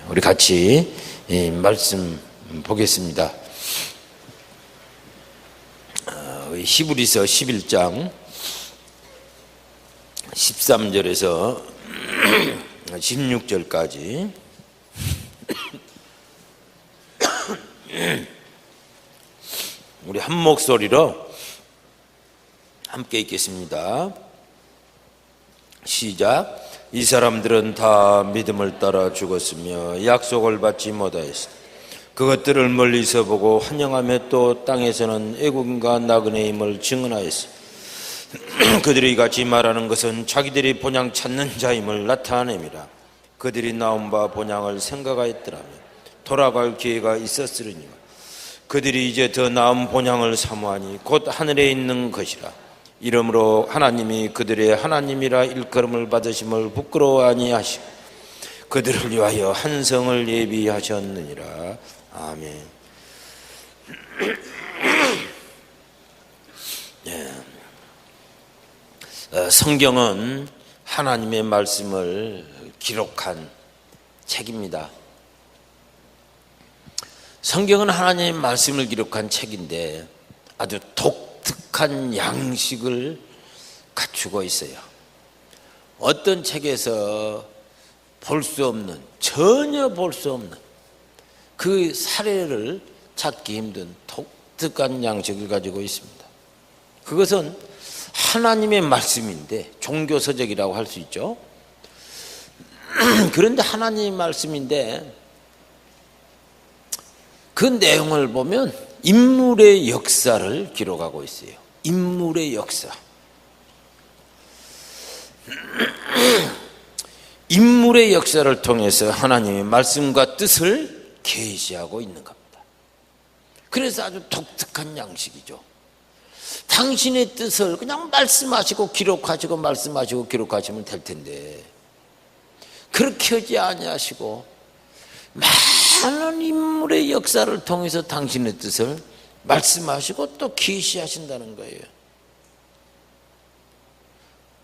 우리 같이 말씀 보겠습니다. 히브리서 11장 13절에서 16절까지 우리 한 목소리로 함께 읽겠습니다. 시작. 이 사람들은 다 믿음을 따라 죽었으며 약속을 받지 못하였으니 그것들을 멀리서 보고 환영하며 또 땅에서는 애국인과 나그네임을 증언하였으니 그들이 같이 말하는 것은 자기들이 본향 찾는 자임을 나타내미라. 그들이 나온 바 본향을 생각하였더라면 돌아갈 기회가 있었으리니와 그들이 이제 더 나은 본향을 사모하니 곧 하늘에 있는 것이라. 이러므로 하나님이 그들의 하나님이라 일컬음을 받으심을 부끄러워 아니하시고 그들을 위하여 한 성을 예비하셨느니라. 아멘. 성경은 하나님의 말씀을 기록한 책입니다. 성경은 하나님의 말씀을 기록한 책인데 아주 독특한 양식을 갖추고 있어요. 어떤 책에서 볼 수 없는, 전혀 볼 수 없는 그 사례를 찾기 힘든 독특한 양식을 가지고 있습니다. 그것은 하나님의 말씀인데, 종교서적이라고 할 수 있죠. 그런데 하나님의 말씀인데 그 내용을 보면 인물의 역사를 기록하고 있어요. 인물의 역사. 인물의 역사를 통해서 하나님의 말씀과 뜻을 계시하고 있는 겁니다. 그래서 아주 독특한 양식이죠. 당신의 뜻을 그냥 말씀하시고 기록하시고 말씀하시고 기록하시면 될 텐데 그렇게 하지 아니하시고 많은 인물의 역사를 통해서 당신의 뜻을 말씀하시고 또 계시하신다는 거예요.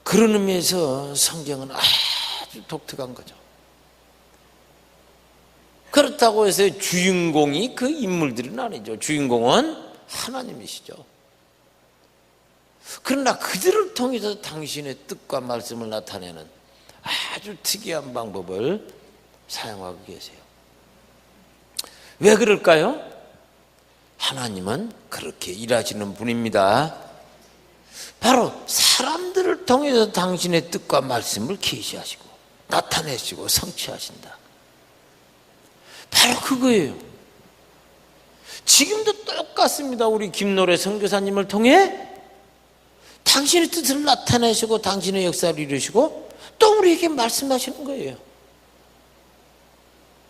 그런 의미에서 성경은 아주 독특한 거죠. 그렇다고 해서 주인공이 그 인물들은 아니죠. 주인공은 하나님이시죠. 그러나 그들을 통해서 당신의 뜻과 말씀을 나타내는 아주 특이한 방법을 사용하고 계세요. 왜 그럴까요? 하나님은 그렇게 일하시는 분입니다. 바로 사람들을 통해서 당신의 뜻과 말씀을 계시하시고 나타내시고 성취하신다. 바로 그거예요. 지금도 똑같습니다. 우리 김노래 선교사님을 통해 당신의 뜻을 나타내시고 당신의 역사를 이루시고 또 우리에게 말씀하시는 거예요.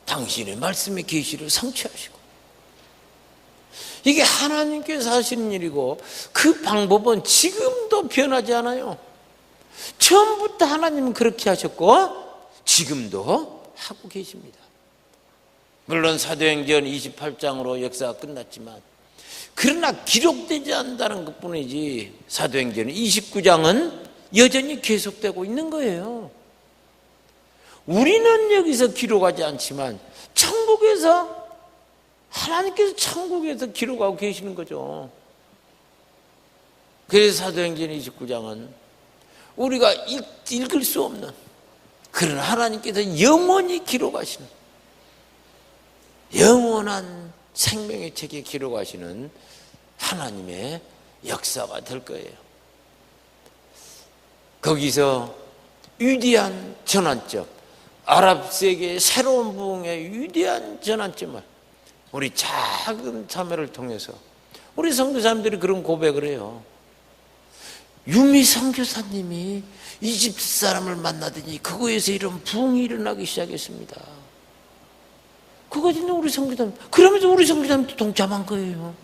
당신의 말씀의 계시를 성취하시고 이게 하나님께서 하시는 일이고 그 방법은 지금도 변하지 않아요. 처음부터 하나님은 그렇게 하셨고 지금도 하고 계십니다. 물론 사도행전 28장으로 역사가 끝났지만 그러나 기록되지 않는다는 것뿐이지 사도행전 29장은 여전히 계속되고 있는 거예요. 우리는 여기서 기록하지 않지만 천국에서 하나님께서 천국에서 기록하고 계시는 거죠. 그래서 사도행전 29장은 우리가 읽을 수 없는 그런 하나님께서 영원히 기록하시는 영원한 생명의 책에 기록하시는 하나님의 역사가 될 거예요. 거기서 위대한 전환점, 아랍 세계의 새로운 부흥의 위대한 전환점을 우리 작은 참여를 통해서 우리 선교사님들이 그런 고백을 해요. 유미 선교사님이 이집트 사람을 만나더니 그거에서 이런 부흥이 일어나기 시작했습니다. 그거는 우리 선교사님, 그러면서 우리 선교사님도 동참한 거예요.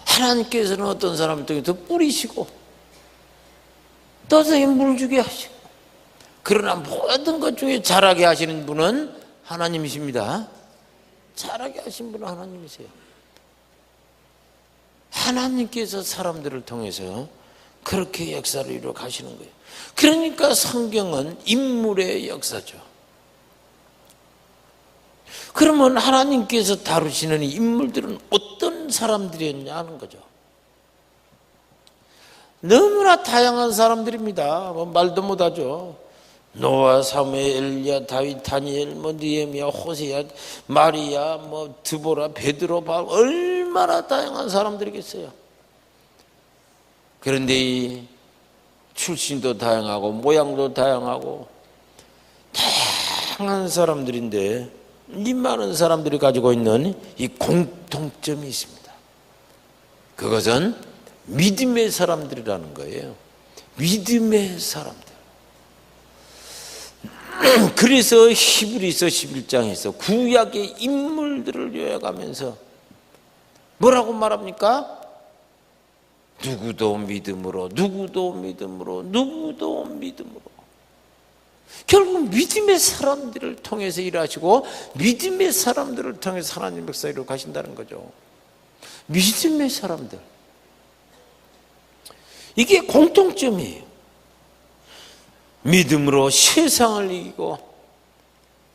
하나님께서는 어떤 사람을 통해서 뿌리시고 떠서 물 주게 하시고 그러나 모든 것 중에 자라게 하시는 분은 하나님이십니다. 자라게 하신 분은 하나님이세요. 하나님께서 사람들을 통해서 그렇게 역사를 이루어 가시는 거예요. 그러니까 성경은 인물의 역사죠. 그러면 하나님께서 다루시는 이 인물들은 어떤 사람들이었냐 하는 거죠. 너무나 다양한 사람들입니다. 뭐 말도 못하죠. 노아, 사무엘, 엘리야, 다윗, 다니엘, 느헤미야, 호세야, 마리아, 드보라, 베드로, 바울, 얼마나 다양한 사람들이겠어요. 그런데 이 출신도 다양하고 모양도 다양하고 다양한 사람들인데 이 많은 사람들이 가지고 있는 이 공통점이 있습니다. 그것은 믿음의 사람들이라는 거예요. 믿음의 사람들. 그래서 히브리서 11장에서 구약의 인물들을 요약하면서 뭐라고 말합니까? 누구도 믿음으로, 누구도 믿음으로, 누구도 믿음으로. 결국 믿음의 사람들을 통해서 일하시고 믿음의 사람들을 통해서 하나님 역사로 가신다는 거죠. 믿음의 사람들. 이게 공통점이에요. 믿음으로 세상을 이기고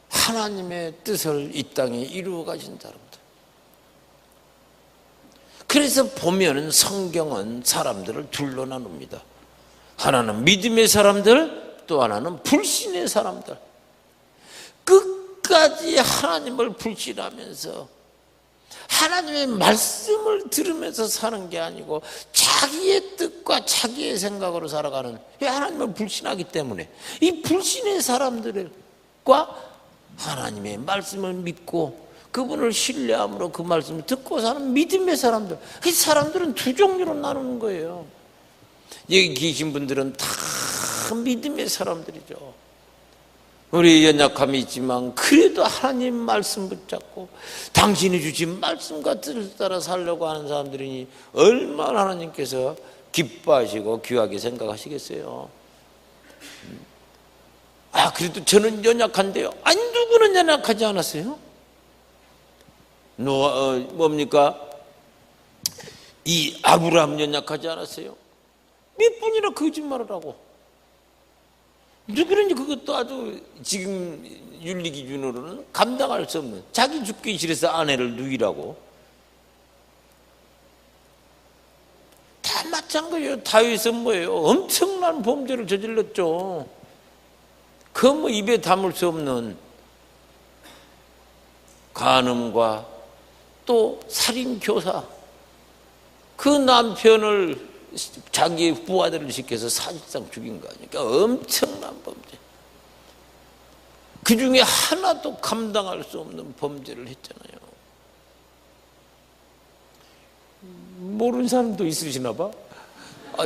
하나님의 뜻을 이 땅에 이루어 가신 사람들. 그래서 보면 성경은 사람들을 둘로 나눕니다. 하나는 믿음의 사람들, 또 하나는 불신의 사람들. 끝까지 하나님을 불신하면서 하나님의 말씀을 들으면서 사는 게 아니고 자기의 뜻과 자기의 생각으로 살아가는, 하나님을 불신하기 때문에 이 불신의 사람들과 하나님의 말씀을 믿고 그분을 신뢰함으로 그 말씀을 듣고 사는 믿음의 사람들. 이 사람들은 두 종류로 나누는 거예요. 여기 계신 분들은 다 믿음의 사람들이죠. 우리 연약함이 있지만 그래도 하나님 말씀 붙잡고 당신이 주신 말씀과 뜻을 따라 살려고 하는 사람들이니 얼마나 하나님께서 기뻐하시고 귀하게 생각하시겠어요. 그래도 저는 연약한데요. 아니, 누구는 연약하지 않았어요? 뭡니까? 이 아브라함 연약하지 않았어요? 몇 분이나 거짓말을 하고. 누구는 그것도 아주 지금 윤리 기준으로는 감당할 수 없는, 자기 죽기 싫어서 아내를 누이라고. 다 마찬가지예요. 다윗은 뭐예요? 엄청난 범죄를 저질렀죠. 그 입에 담을 수 없는 간음과 또 살인 교사, 그 남편을 자기의 부하들을 시켜서 사실상 죽인 거 아닙니까? 엄청난 범죄. 그 중에 하나도 감당할 수 없는 범죄를 했잖아요. 모르는 사람도 있으시나 봐.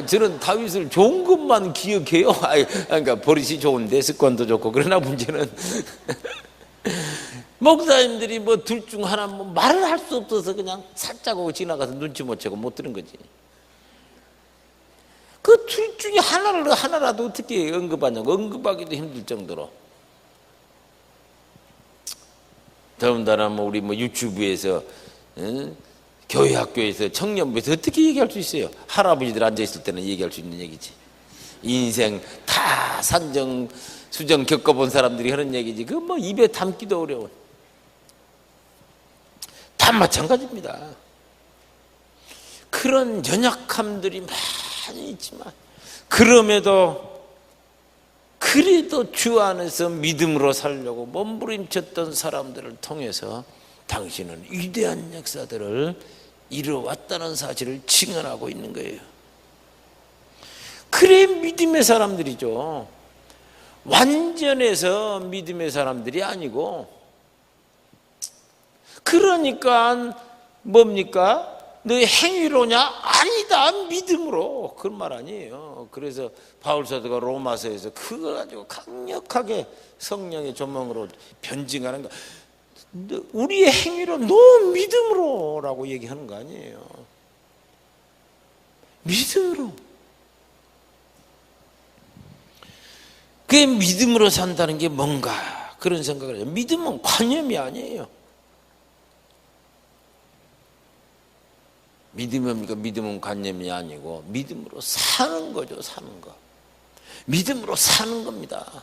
저는 다윗을 좋은 것만 기억해요. 그러니까 버릇이 좋은데 습관도 좋고. 그러나 문제는 목사님들이 둘 중 하나 말을 할 수 없어서 그냥 살짝 하고 지나가서 눈치 못 채고 못 들은 거지. 그 둘 중에 하나라도 어떻게 언급하냐고. 언급하기도 힘들 정도로. 더군다나 우리 유튜브에서 교회 학교에서 청년부에서 어떻게 얘기할 수 있어요? 할아버지들 앉아있을 때는 얘기할 수 있는 얘기지. 인생 다 산정 수정 겪어본 사람들이 하는 얘기지. 입에 담기도 어려운. 다 마찬가지입니다. 그런 연약함들이 많이 있지만 그래도 주 안에서 믿음으로 살려고 몸부림쳤던 사람들을 통해서 당신은 위대한 역사들을 이루어왔다는 사실을 증언하고 있는 거예요. 그래 믿음의 사람들이죠. 완전해서 믿음의 사람들이 아니고, 그러니까 뭡니까? 너의 행위로냐? 아니다, 믿음으로. 그런 말 아니에요. 그래서 바울 사도가 로마서에서 그거 가지고 강력하게 성령의 조명으로 변증하는 거. 우리의 행위로, 너 믿음으로라고 얘기하는 거 아니에요. 믿음으로. 그게 믿음으로 산다는 게 뭔가 그런 생각을 해요. 믿음은 관념이 아니에요. 믿음이 뭡니까? 믿음은 관념이 아니고 믿음으로 사는 거죠. 사는 거. 믿음으로 사는 겁니다.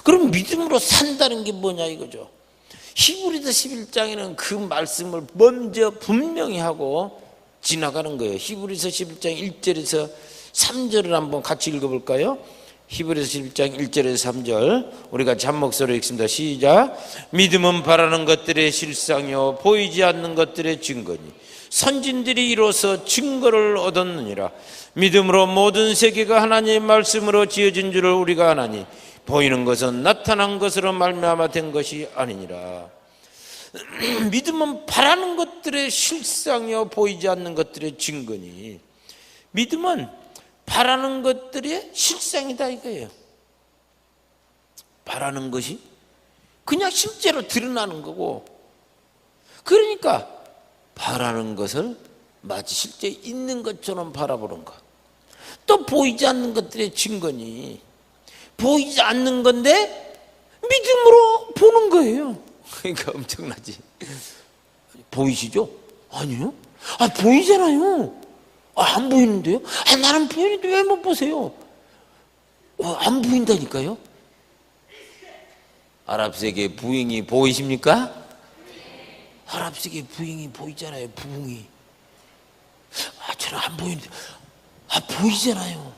그럼 믿음으로 산다는 게 뭐냐 이거죠. 히브리서 11장에는 그 말씀을 먼저 분명히 하고 지나가는 거예요. 히브리서 11장 1절에서 3절을 한번 같이 읽어볼까요? 히브리서 11장 1절에서 3절 우리 같이 한 목소리로 읽습니다. 시작. 믿음은 바라는 것들의 실상이요 보이지 않는 것들의 증거니 선진들이 이로써 증거를 얻었느니라. 믿음으로 모든 세계가 하나님의 말씀으로 지어진 줄을 우리가 아나니 보이는 것은 나타난 것으로 말미암아 된 것이 아니니라. 믿음은 바라는 것들의 실상이요 보이지 않는 것들의 증거니 믿음은 바라는 것들의 실상이다 이거예요. 바라는 것이 그냥 실제로 드러나는 거고, 그러니까 바라는 것을 마치 실제 있는 것처럼 바라보는 것. 또 보이지 않는 것들의 증거니 보이지 않는 건데 믿음으로 보는 거예요. 그러니까 엄청나지. 보이시죠? 아니요. 보이잖아요. 안 보이는데요? 나는 보이는데 왜 못 보세요? 안 보인다니까요. 아랍세계 부흥이 보이십니까? 아랍세계 부흥이 보이잖아요. 부흥이. 저는 안 보이는데 보이잖아요.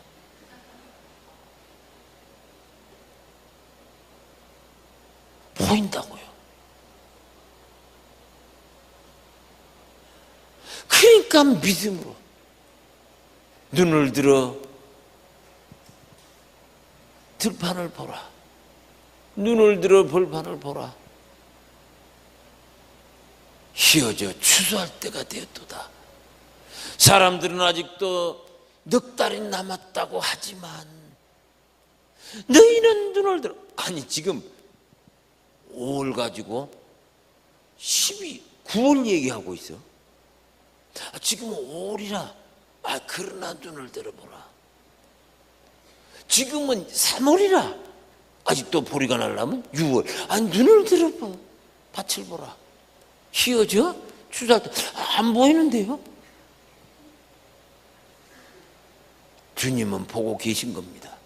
보인다고요. 그러니까 믿음으로 눈을 들어 들판을 보라. 눈을 들어 벌판을 보라. 휘어져 추수할 때가 되었도다. 사람들은 아직도 넉 달이 남았다고 하지만 너희는 눈을 들어. 아니 지금 5월 가지고 9월 얘기하고 있어. 지금은 5월이라. 그러나 눈을 들어보라. 지금은 3월이라. 아직도 보리가 날라면 6월. 눈을 들어봐. 밭을 보라. 휘어져? 추수할 때 안 보이는데요? 주님은 보고 계신 겁니다.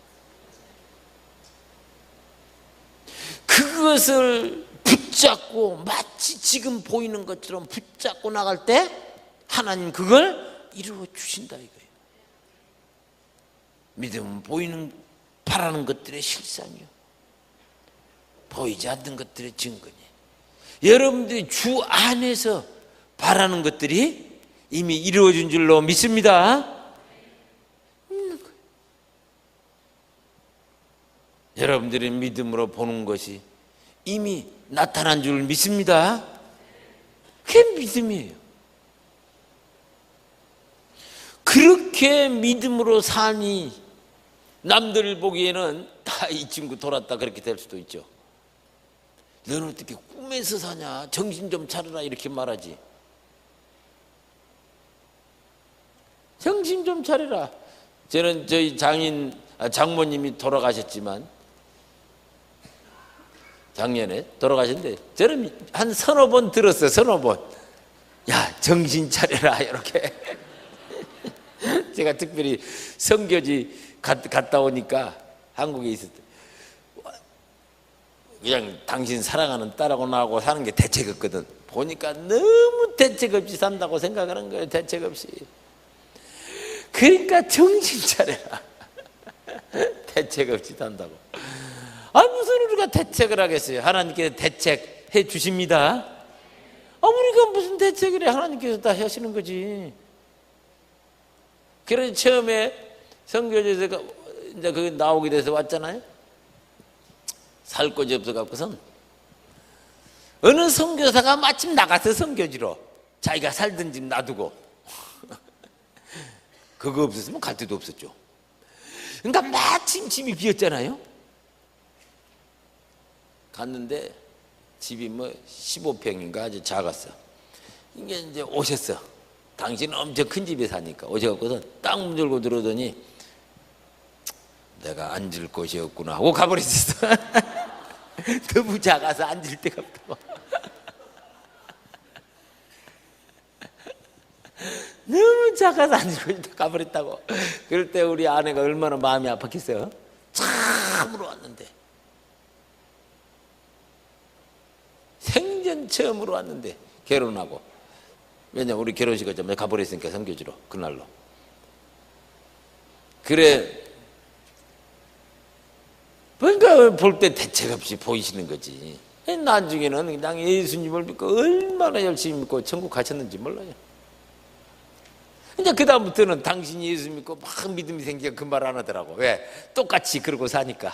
그것을 붙잡고 마치 지금 보이는 것처럼 붙잡고 나갈 때 하나님 그걸 이루어 주신다 이거예요. 믿음은 보이는 바라는 것들의 실상이요 보이지 않는 것들의 증거니. 여러분들이 주 안에서 바라는 것들이 이미 이루어진 줄로 믿습니다. 여러분들이 믿음으로 보는 것이 이미 나타난 줄 믿습니다. 그게 믿음이에요. 그렇게 믿음으로 사니 남들 보기에는 이 친구 돌았다 그렇게 될 수도 있죠. 너는 어떻게 꿈에서 사냐? 정신 좀 차려라 이렇게 말하지. 정신 좀 차려라. 저는 저희 장모님이 돌아가셨지만 작년에 돌아가셨는데 저는 한 서너 번 들었어요. 서너 번. 야 정신 차려라 이렇게. 제가 특별히 선교지 갔다 오니까 한국에 있을 때 그냥 당신 사랑하는 딸하고 나하고 사는 게 대책 없거든. 보니까 너무 대책 없이 산다고 생각하는 거예요. 대책 없이. 그러니까 정신 차려라. 대책 없이 산다고. 무슨 우리가 대책을 하겠어요. 하나님께서 대책해 주십니다. 우리가 무슨 대책을 해. 하나님께서 다 하시는 거지. 그래서 처음에 선교지에서 이제 그 나오게 돼서 왔잖아요. 살 곳이 없어갖고선 어느 선교사가 마침 나가서 선교지로 자기가 살던 집 놔두고 그거 없었으면 갈 데도 없었죠. 그러니까 마침 집이 비었잖아요. 갔는데 집이 15평인가 아주 작았어. 이게 이제 오셨어. 당신은 엄청 큰 집에 사니까 오셔갖고서 딱 문 열고 들어오더니 내가 앉을 곳이 없구나 하고 가버렸어. 너무 작아서 앉을 데가 없다고. 너무 작아서 안 죽어지다 가버렸다고. 그럴 때 우리 아내가 얼마나 마음이 아팠겠어요. 처음으로 왔는데, 생전 처음으로 왔는데 결혼하고. 왜냐면 우리 결혼식을 좀 가버렸으니까 선교지로 그날로. 그래, 그러니까 볼 때 대책 없이 보이시는 거지. 나중에는 그냥 예수님을 믿고 얼마나 열심히 믿고 천국 가셨는지 몰라요. 이제 그 다음부터는 당신이 예수 믿고 막 믿음이 생기니까 그 말 안 하더라고. 왜? 똑같이 그러고 사니까.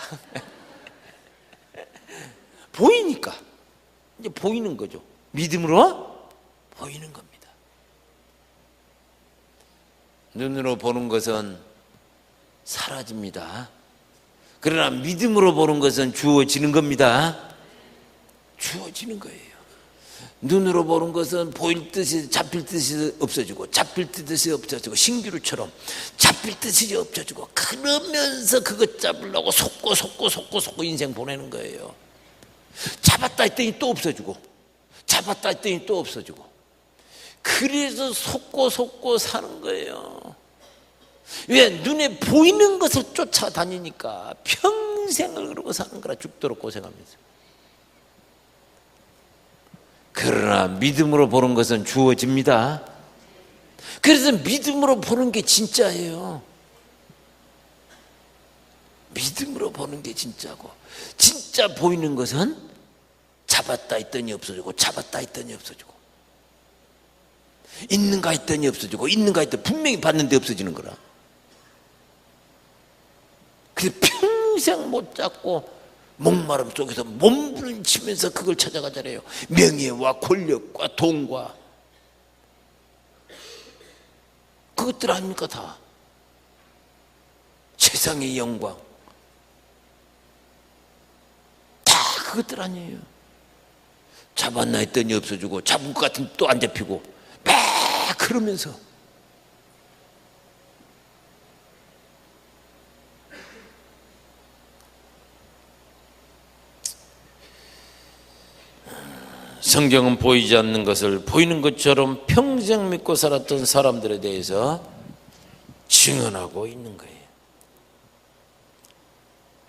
보이니까. 이제 보이는 거죠. 믿음으로 보이는 겁니다. 눈으로 보는 것은 사라집니다. 그러나 믿음으로 보는 것은 주어지는 겁니다. 주어지는 거예요. 눈으로 보는 것은 보일 듯이 잡힐 듯이 없어지고, 잡힐 듯이 없어지고, 신기루처럼 잡힐 듯이 없어지고, 그러면서 그것 잡으려고 속고 인생 보내는 거예요. 잡았다 했더니 또 없어지고, 잡았다 했더니 또 없어지고. 그래서 속고 사는 거예요. 왜? 눈에 보이는 것을 쫓아다니니까 평생을 그러고 사는 거라. 죽도록 고생하면서. 그러나 믿음으로 보는 것은 주어집니다. 그래서 믿음으로 보는 게 진짜예요. 믿음으로 보는 게 진짜고, 진짜 보이는 것은 잡았다 했더니 없어지고, 잡았다 했더니 없어지고, 있는가 했더니 없어지고, 있는가 했더니 분명히 봤는데 없어지는 거라. 그래서 평생 못 잡고 목마름 속에서 몸부림치면서 그걸 찾아가잖아요. 명예와 권력과 돈과 그것들 아닙니까? 다 세상의 영광, 다 그것들 아니에요. 잡았나 했더니 없어지고, 잡은 것 같으면 또 안 잡히고, 막 그러면서. 성경은 보이지 않는 것을 보이는 것처럼 평생 믿고 살았던 사람들에 대해서 증언하고 있는 거예요.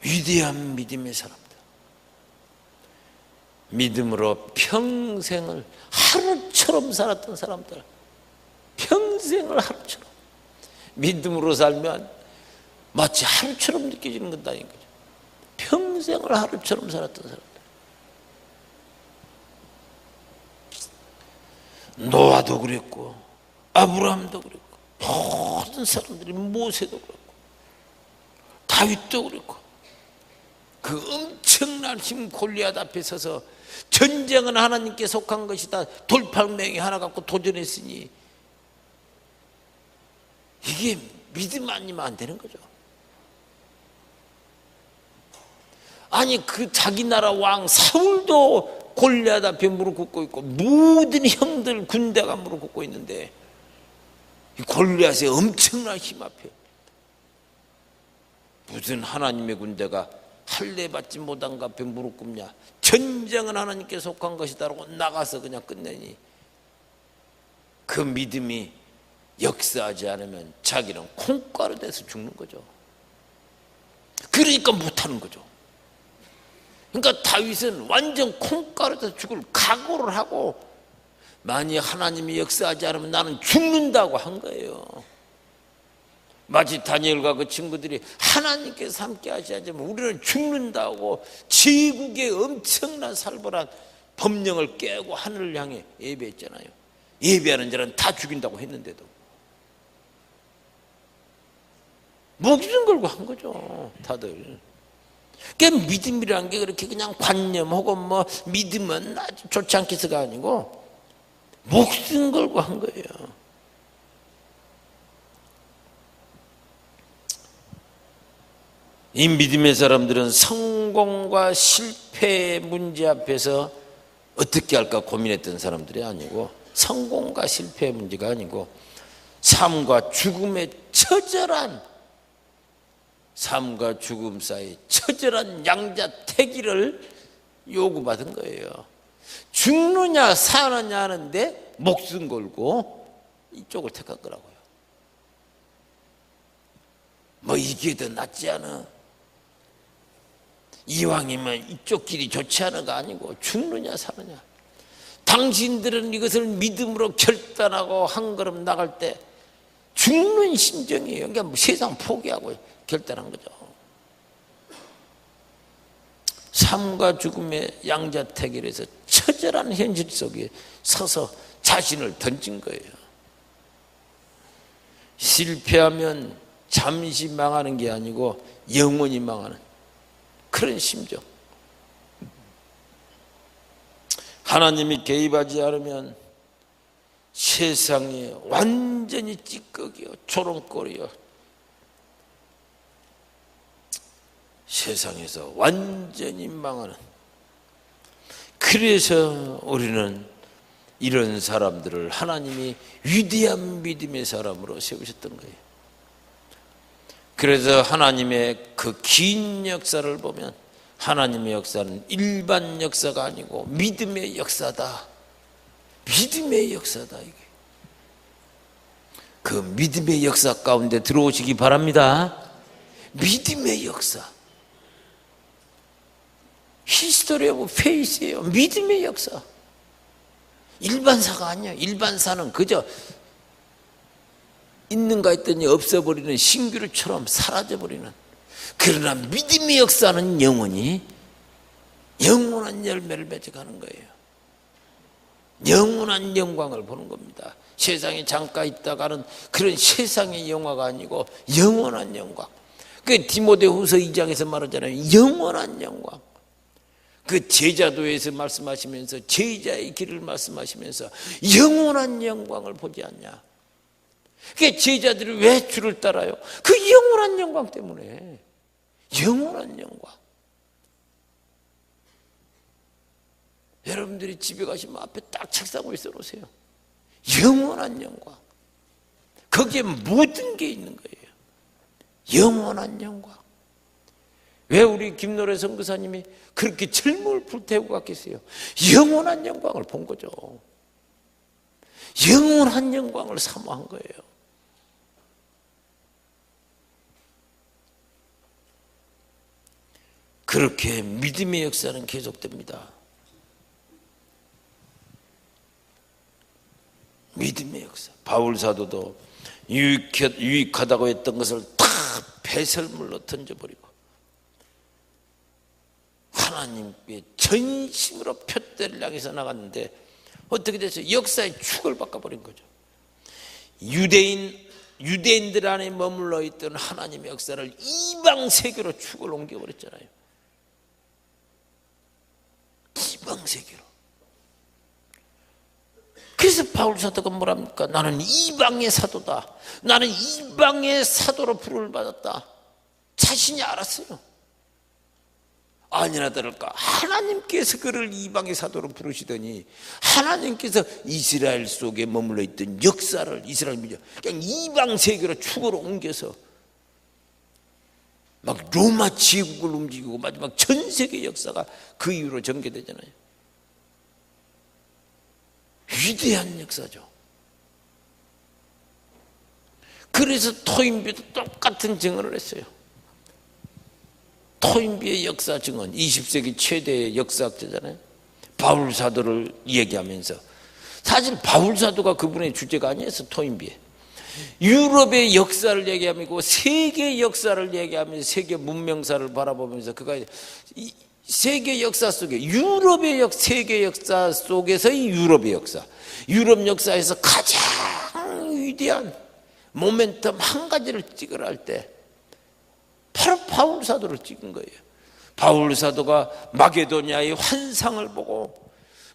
위대한 믿음의 사람들, 믿음으로 평생을 하루처럼 살았던 사람들, 평생을 하루처럼 믿음으로 살면 마치 하루처럼 느껴지는 건다니까요. 평생을 하루처럼 살았던 사람들. 노아도 그랬고, 아브라함도 그랬고, 모든 사람들이, 모세도 그랬고, 다윗도 그랬고, 그 엄청난 힘 골리앗 앞에 서서 전쟁은 하나님께 속한 것이다, 돌팔명이 하나 갖고 도전했으니 이게 믿음 아니면 안 되는 거죠. 아니, 그 자기 나라 왕 사울도 골리앗 앞에 무릎 꿇고 있고, 모든 형들 군대가 무릎 꿇고 있는데, 이 골리앗의 엄청난 힘 앞에 무슨 하나님의 군대가 할례 받지 못한 것 앞에 무릎 꿇냐. 전쟁은 하나님께 속한 것이다라고 나가서 그냥 끝내니, 그 믿음이 역사하지 않으면 자기는 콩가루 돼서 죽는 거죠. 그러니까 못하는 거죠. 그러니까 다윗은 완전 콩가루에서 죽을 각오를 하고, 만약 하나님이 역사하지 않으면 나는 죽는다고 한 거예요. 마치 다니엘과 그 친구들이 하나님께서 함께 하시지 않으면 우리는 죽는다고 제국의 엄청난 살벌한 법령을 깨고 하늘을 향해 예배했잖아요. 예배하는 자는 다 죽인다고 했는데도 목숨 걸고 한 거죠, 다들. 그러니까 믿음이라는 게 그렇게 그냥 관념 혹은 뭐 믿으면 아주 좋지 않겠어가 아니고 목숨 걸고 한 거예요. 이 믿음의 사람들은 성공과 실패의 문제 앞에서 어떻게 할까 고민했던 사람들이 아니고, 성공과 실패의 문제가 아니고 삶과 죽음의 처절한, 삶과 죽음 사이 처절한 양자택일을 요구받은 거예요. 죽느냐 사느냐 하는데 목숨 걸고 이쪽을 택한 거라고요. 뭐 이게 더 낫지 않아? 이왕이면 이쪽 길이 좋지 않아가 아니고 죽느냐 사느냐. 당신들은 이것을 믿음으로 결단하고 한 걸음 나갈 때 죽는 심정이에요. 그러니까 뭐 세상 포기하고 결단한 거죠. 삶과 죽음의 양자택일에서 처절한 현실 속에 서서 자신을 던진 거예요. 실패하면 잠시 망하는 게 아니고 영원히 망하는 그런 심정. 하나님이 개입하지 않으면 세상이 완전히 찌꺼기요, 조롱거리요. 세상에서 완전히 망하는. 그래서 우리는 이런 사람들을 하나님이 위대한 믿음의 사람으로 세우셨던 거예요. 그래서 하나님의 그 긴 역사를 보면 하나님의 역사는 일반 역사가 아니고 믿음의 역사다. 믿음의 역사다. 이게. 그 믿음의 역사 가운데 들어오시기 바랍니다. 믿음의 역사. 히스토리 오브 페이스예요. 믿음의 역사. 일반사가 아니야. 일반사는 그저 있는가 했더니 없어버리는 신기루처럼 사라져버리는. 그러나 믿음의 역사는 영원히 영원한 열매를 맺어가는 거예요. 영원한 영광을 보는 겁니다. 세상에 잠깐 있다가는 그런 세상의 영화가 아니고 영원한 영광. 그 디모데후서 2장에서 말하잖아요. 영원한 영광. 그 제자도에서 말씀하시면서 제자의 길을 말씀하시면서 영원한 영광을 보지 않냐. 그게 제자들이 왜 주를 따라요? 그 영원한 영광 때문에. 영원한 영광. 여러분들이 집에 가시면 앞에 딱 책상 위에 써놓으세요. 영원한 영광. 거기에 모든 게 있는 거예요. 영원한 영광. 왜 우리 김노래 선교사님이 그렇게 젊음을 불태우고 갔겠어요? 영원한 영광을 본 거죠. 영원한 영광을 사모한 거예요. 그렇게 믿음의 역사는 계속됩니다. 믿음의 역사. 바울 사도도 유익하다고 했던 것을 다 배설물로 던져버리고 하나님께 전심으로 표대를 향해서 나갔는데 어떻게 됐어요? 역사의 축을 바꿔버린 거죠. 유대인들 안에 머물러 있던 하나님의 역사를 이방 세계로 축을 옮겨버렸잖아요. 이방 세계로. 그래서 바울 사도가 뭐랍니까? 나는 이방의 사도다. 나는 이방의 사도로 부름을 받았다. 자신이 알았어요. 아니나 다를까 하나님께서 그를 이방의 사도로 부르시더니 하나님께서 이스라엘 속에 머물러 있던 역사를 이스라엘 민족 그냥 이방 세계로 축으로 옮겨서 막 로마 제국을 움직이고 마지막 전 세계 역사가 그 이후로 전개되잖아요. 위대한 역사죠. 그래서 토인비도 똑같은 증언을 했어요. 토인비의 역사 증언, 20세기 최대의 역사학자잖아요. 바울 사도를 얘기하면서 사실 바울 사도가 그분의 주제가 아니었어. 토인비에 유럽의 역사를 얘기하고 세계 역사를 얘기하면서 세계 문명사를 바라보면서 그가 세계 역사 속에 유럽의 세계 역사 속에서의 유럽의 역사, 유럽 역사에서 가장 위대한 모멘텀 한 가지를 찍으라 할 때 바로 바울 사도를 찍은 거예요. 바울 사도가 마게도니아의 환상을 보고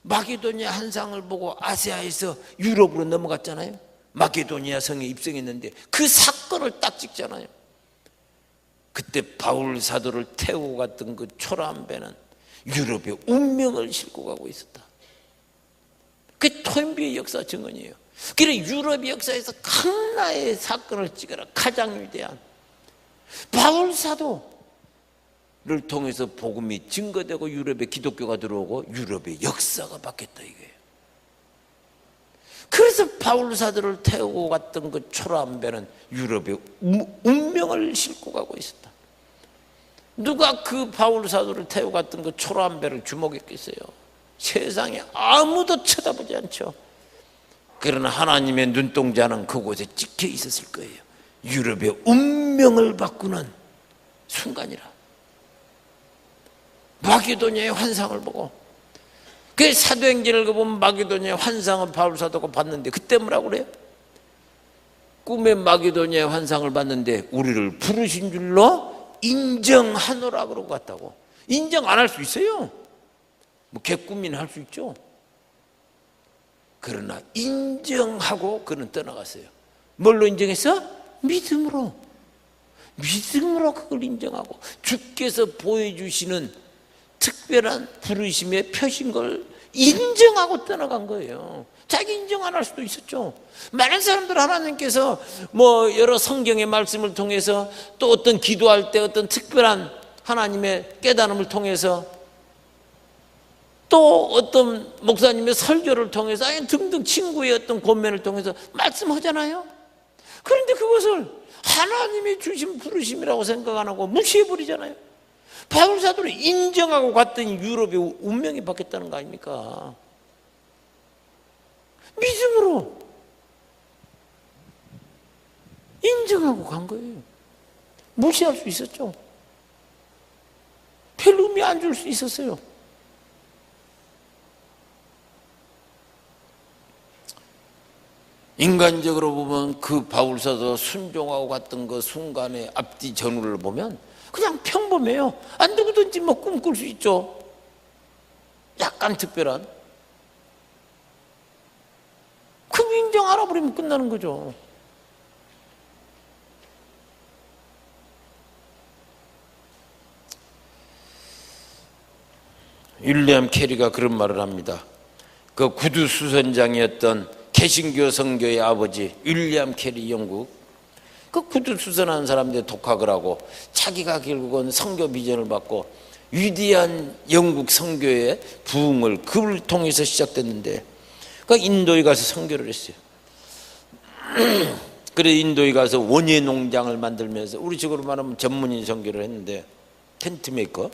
마게도니아 환상을 보고 아시아에서 유럽으로 넘어갔잖아요. 마게도니아 성에 입성했는데 그 사건을 딱 찍잖아요. 그때 바울 사도를 태우고 갔던 그 초라한 배는 유럽의 운명을 싣고 가고 있었다. 그게 토인비의 역사 증언이에요. 그래 유럽 역사에서 하나의 사건을 찍어라. 가장 위대한 바울 사도를 통해서 복음이 증거되고 유럽에 기독교가 들어오고 유럽의 역사가 바뀌었다 이거예요. 그래서 바울 사도를 태우고 갔던 그 초라한 배는 유럽의 운명을 싣고 가고 있었다. 누가 그 바울 사도를 태우고 갔던 그 초라한 배를 주목했겠어요? 세상에 아무도 쳐다보지 않죠. 그러나 하나님의 눈동자는 그곳에 찍혀 있었을 거예요. 유럽의 운명을 바꾸는 순간이라. 마게도냐의 환상을 보고, 그 사도행전을 보면 마게도냐의 환상을 바울 사도가 봤는데 그때 뭐라고 그래요? 꿈에 마게도냐의 환상을 봤는데 우리를 부르신 줄로 인정하노라 그러고 갔다고. 인정 안 할 수 있어요. 뭐 개꿈이나 할 수 있죠. 그러나 인정하고 그는 떠나갔어요. 뭘로 인정했어? 믿음으로. 믿음으로 그걸 인정하고 주께서 보여주시는 특별한 부르심의 표신 걸 인정하고 떠나간 거예요. 자기 인정 안 할 수도 있었죠. 많은 사람들 하나님께서 뭐 여러 성경의 말씀을 통해서 또 어떤 기도할 때 어떤 특별한 하나님의 깨달음을 통해서 또 어떤 목사님의 설교를 통해서 아니 등등 친구의 어떤 권면을 통해서 말씀하잖아요. 그런데 그것을 하나님이 주신 부르심이라고 생각 안 하고 무시해버리잖아요. 바울 사도를 인정하고 갔더니 유럽의 운명이 바뀌었다는 거 아닙니까? 믿음으로 인정하고 간 거예요. 무시할 수 있었죠. 별 의미 안 줄 수 있었어요. 인간적으로 보면 그 바울사도 순종하고 갔던 그 순간의 앞뒤 전후를 보면 그냥 평범해요. 안 누구든지 뭐 꿈꿀 수 있죠. 약간 특별한. 그 인정 알아버리면 끝나는 거죠. 윌리엄 캐리가 그런 말을 합니다. 그 구두 수선장이었던 개신교 선교의 아버지 윌리엄 캐리 영국, 그 구두 수선하는 사람들이 독학을 하고 자기가 결국은 선교 비전을 받고 위대한 영국 선교의 부흥을 그를 통해서 시작됐는데 그 인도에 가서 선교를 했어요. 그래 인도에 가서 원예 농장을 만들면서 우리 식으로 말하면 전문인 선교를 했는데 텐트 메이커.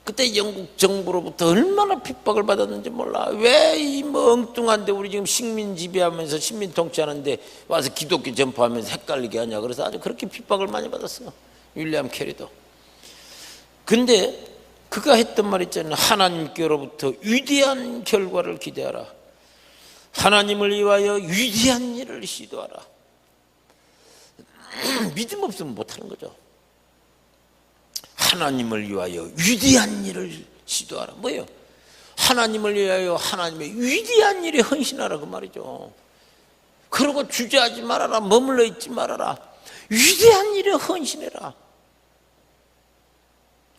그때 영국 정부로부터 얼마나 핍박을 받았는지 몰라. 왜 이 뭐 엉뚱한데 우리 지금 식민 지배하면서 식민 통치하는데 와서 기독교 전파하면서 헷갈리게 하냐. 그래서 아주 그렇게 핍박을 많이 받았어. 윌리엄 캐리도. 근데 그가 했던 말 있잖아요. 하나님께로부터 위대한 결과를 기대하라. 하나님을 위하여 위대한 일을 시도하라. 믿음 없으면 못하는 거죠. 하나님을 위하여 위대한 일을 시도하라. 뭐예요? 하나님을 위하여 하나님의 위대한 일에 헌신하라 그 말이죠. 그러고 주저하지 말아라. 머물러 있지 말아라. 위대한 일에 헌신해라.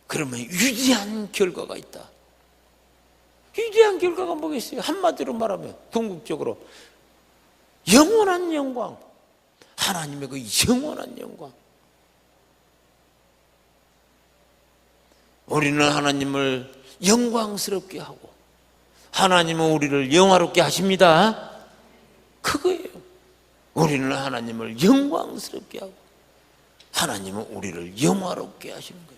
그러면 위대한 결과가 있다. 위대한 결과가 뭐겠어요? 한마디로 말하면 궁극적으로 영원한 영광. 하나님의 그 영원한 영광. 우리는 하나님을 영광스럽게 하고 하나님은 우리를 영화롭게 하십니다. 그거예요. 우리는 하나님을 영광스럽게 하고 하나님은 우리를 영화롭게 하시는 거예요.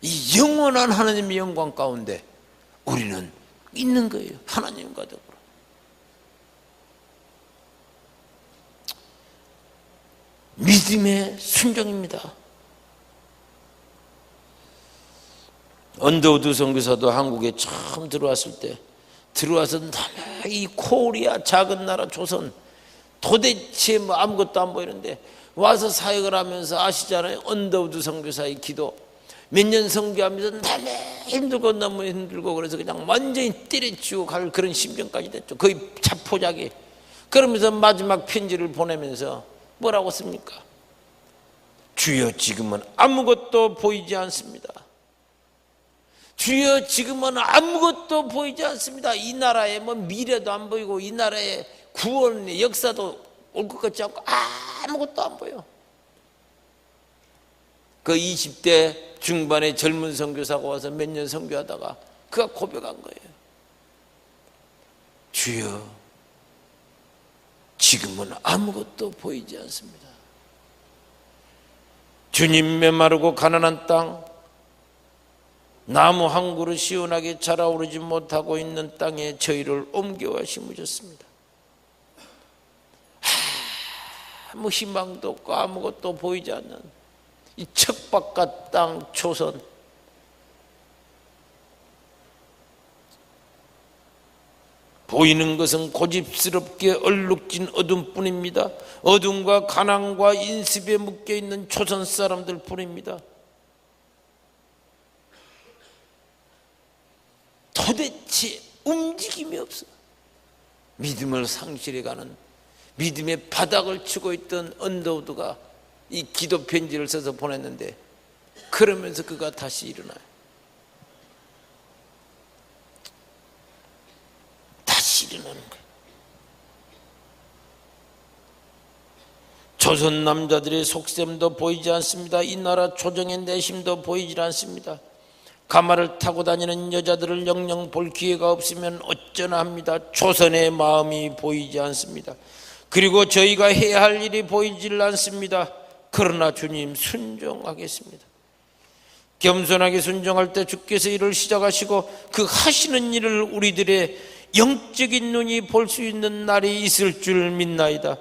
이 영원한 하나님의 영광 가운데 우리는 있는 거예요. 하나님과 더불어. 믿음의 순종입니다. 언더우드 선교사도 한국에 처음 들어왔을 때 들어와서 이 코리아 작은 나라 조선 도대체 뭐 아무것도 안 보이는데 와서 사역을 하면서 아시잖아요. 언더우드 선교사의 기도 몇 년 선교하면서 너무 힘들고 너무 힘들고 그래서 그냥 완전히 때려치우고 갈 그런 심정까지 됐죠. 거의 자포자기. 그러면서 마지막 편지를 보내면서 뭐라고 씁니까? 주여 지금은 아무것도 보이지 않습니다. 주여 지금은 아무것도 보이지 않습니다. 이 나라에 뭐 미래도 안 보이고 이 나라의 구원의 역사도 올 것 같지 않고 아무것도 안 보여. 그 20대 중반의 젊은 선교사가 와서 몇 년 선교하다가 그가 고백한 거예요. 주여, 지금은 아무것도 보이지 않습니다. 주님, 메마르고 가난한 땅, 나무 한 그루 시원하게 자라오르지 못하고 있는 땅에 저희를 옮겨와 심으셨습니다. 아무 희망도 없고 아무것도 보이지 않는 이 척박한 땅 초선, 보이는 것은 고집스럽게 얼룩진 어둠뿐입니다. 어둠과 가난과 인습에 묶여있는 초선 사람들 뿐입니다. 도대체 움직임이 없어. 믿음을 상실해가는, 믿음의 바닥을 치고 있던 언더우드가 이 기도 편지를 써서 보냈는데, 그러면서 그가 다시 일어나요. 다시 일어나는 거예요. 조선 남자들의 속셈도 보이지 않습니다. 이 나라 조정의 내심도 보이질 않습니다. 가마를 타고 다니는 여자들을 영영 볼 기회가 없으면 어쩌나 합니다. 조선의 마음이 보이지 않습니다. 그리고 저희가 해야 할 일이 보이질 않습니다. 그러나 주님, 순종하겠습니다. 겸손하게 순종할 때 주께서 일을 시작하시고 그 하시는 일을 우리들의 영적인 눈이 볼 수 있는 날이 있을 줄 믿나이다.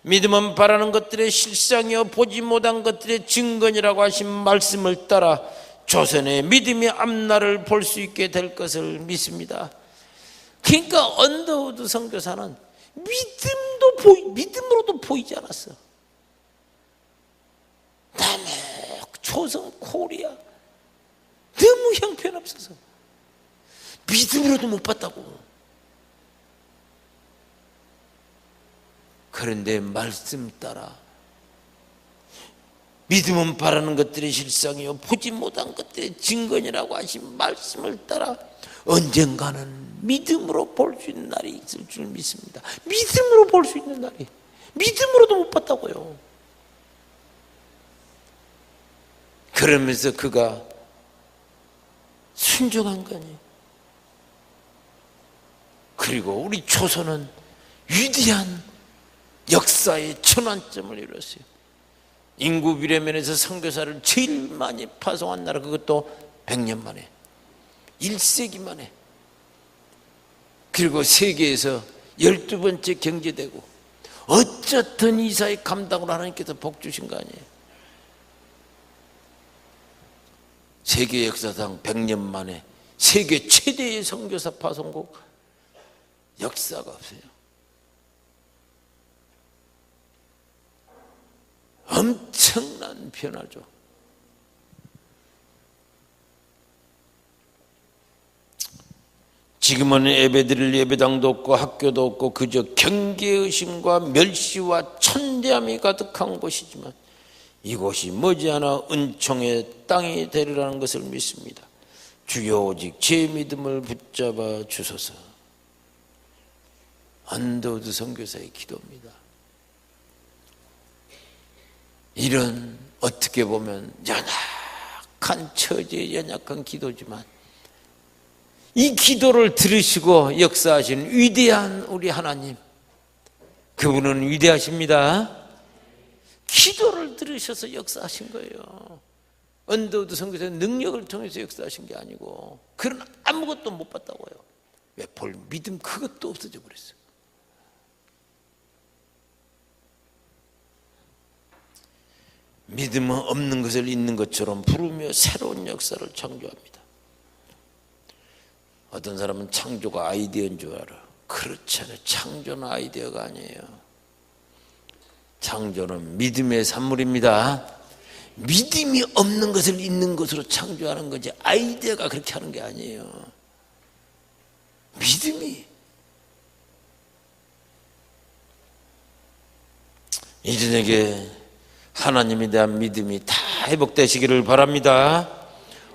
믿음은 바라는 것들의 실상이요 보지 못한 것들의 증거니라고 하신 말씀을 따라 조선의 믿음의 앞날을 볼 수 있게 될 것을 믿습니다. 그러니까 언더우드 선교사는 믿음으로도 보이지 않았어. 남의 조선 코리아 너무 형편없어서 믿음으로도 못 봤다고. 그런데 말씀 따라 믿음은 바라는 것들의 실상이요 보지 못한 것들의 증거니라고 하신 말씀을 따라 언젠가는 믿음으로 볼 수 있는 날이 있을 줄 믿습니다. 믿음으로 볼 수 있는 날이, 믿음으로도 못 봤다고요. 그러면서 그가 순종한 거니. 그리고 우리 조선은 위대한 역사의 전환점을 이뤘어요. 인구 비례면에서 선교사를 제일 많이 파송한 나라, 그것도 100년 만에, 1세기 만에. 그리고 세계에서 12번째 경제되고, 어쨌든 이사의 감당을 하나님께서 복 주신 거 아니에요. 세계 역사상 100년 만에 세계 최대의 선교사 파송국, 역사가 없어요. 엄청난 변화죠. 지금은 예배드릴 예배당도 없고 학교도 없고 그저 경계의심과 멸시와 천대함이 가득한 곳이지만 이곳이 머지않아 은총의 땅이 되리라는 것을 믿습니다. 주여, 오직 제 믿음을 붙잡아 주소서. 언더우드 선교사의 기도입니다. 이런 어떻게 보면 연약한 처지의 연약한 기도지만 이 기도를 들으시고 역사하신 위대한 우리 하나님, 그분은 위대하십니다. 기도를 들으셔서 역사하신 거예요. 언더우드 선교사의 능력을 통해서 역사하신 게 아니고, 그런 아무것도 못 봤다고요. 왜? 볼 믿음 그것도 없어져 버렸어요. 믿음은 없는 것을 있는 것처럼 부르며 새로운 역사를 창조합니다. 어떤 사람은 창조가 아이디어인 줄 알아. 그렇지 않아요. 창조는 아이디어가 아니에요. 창조는 믿음의 산물입니다. 믿음이 없는 것을 있는 것으로 창조하는 거지, 아이디어가 그렇게 하는 게 아니에요. 믿음이. 이 저녁에 하나님에 대한 믿음이 다 회복되시기를 바랍니다.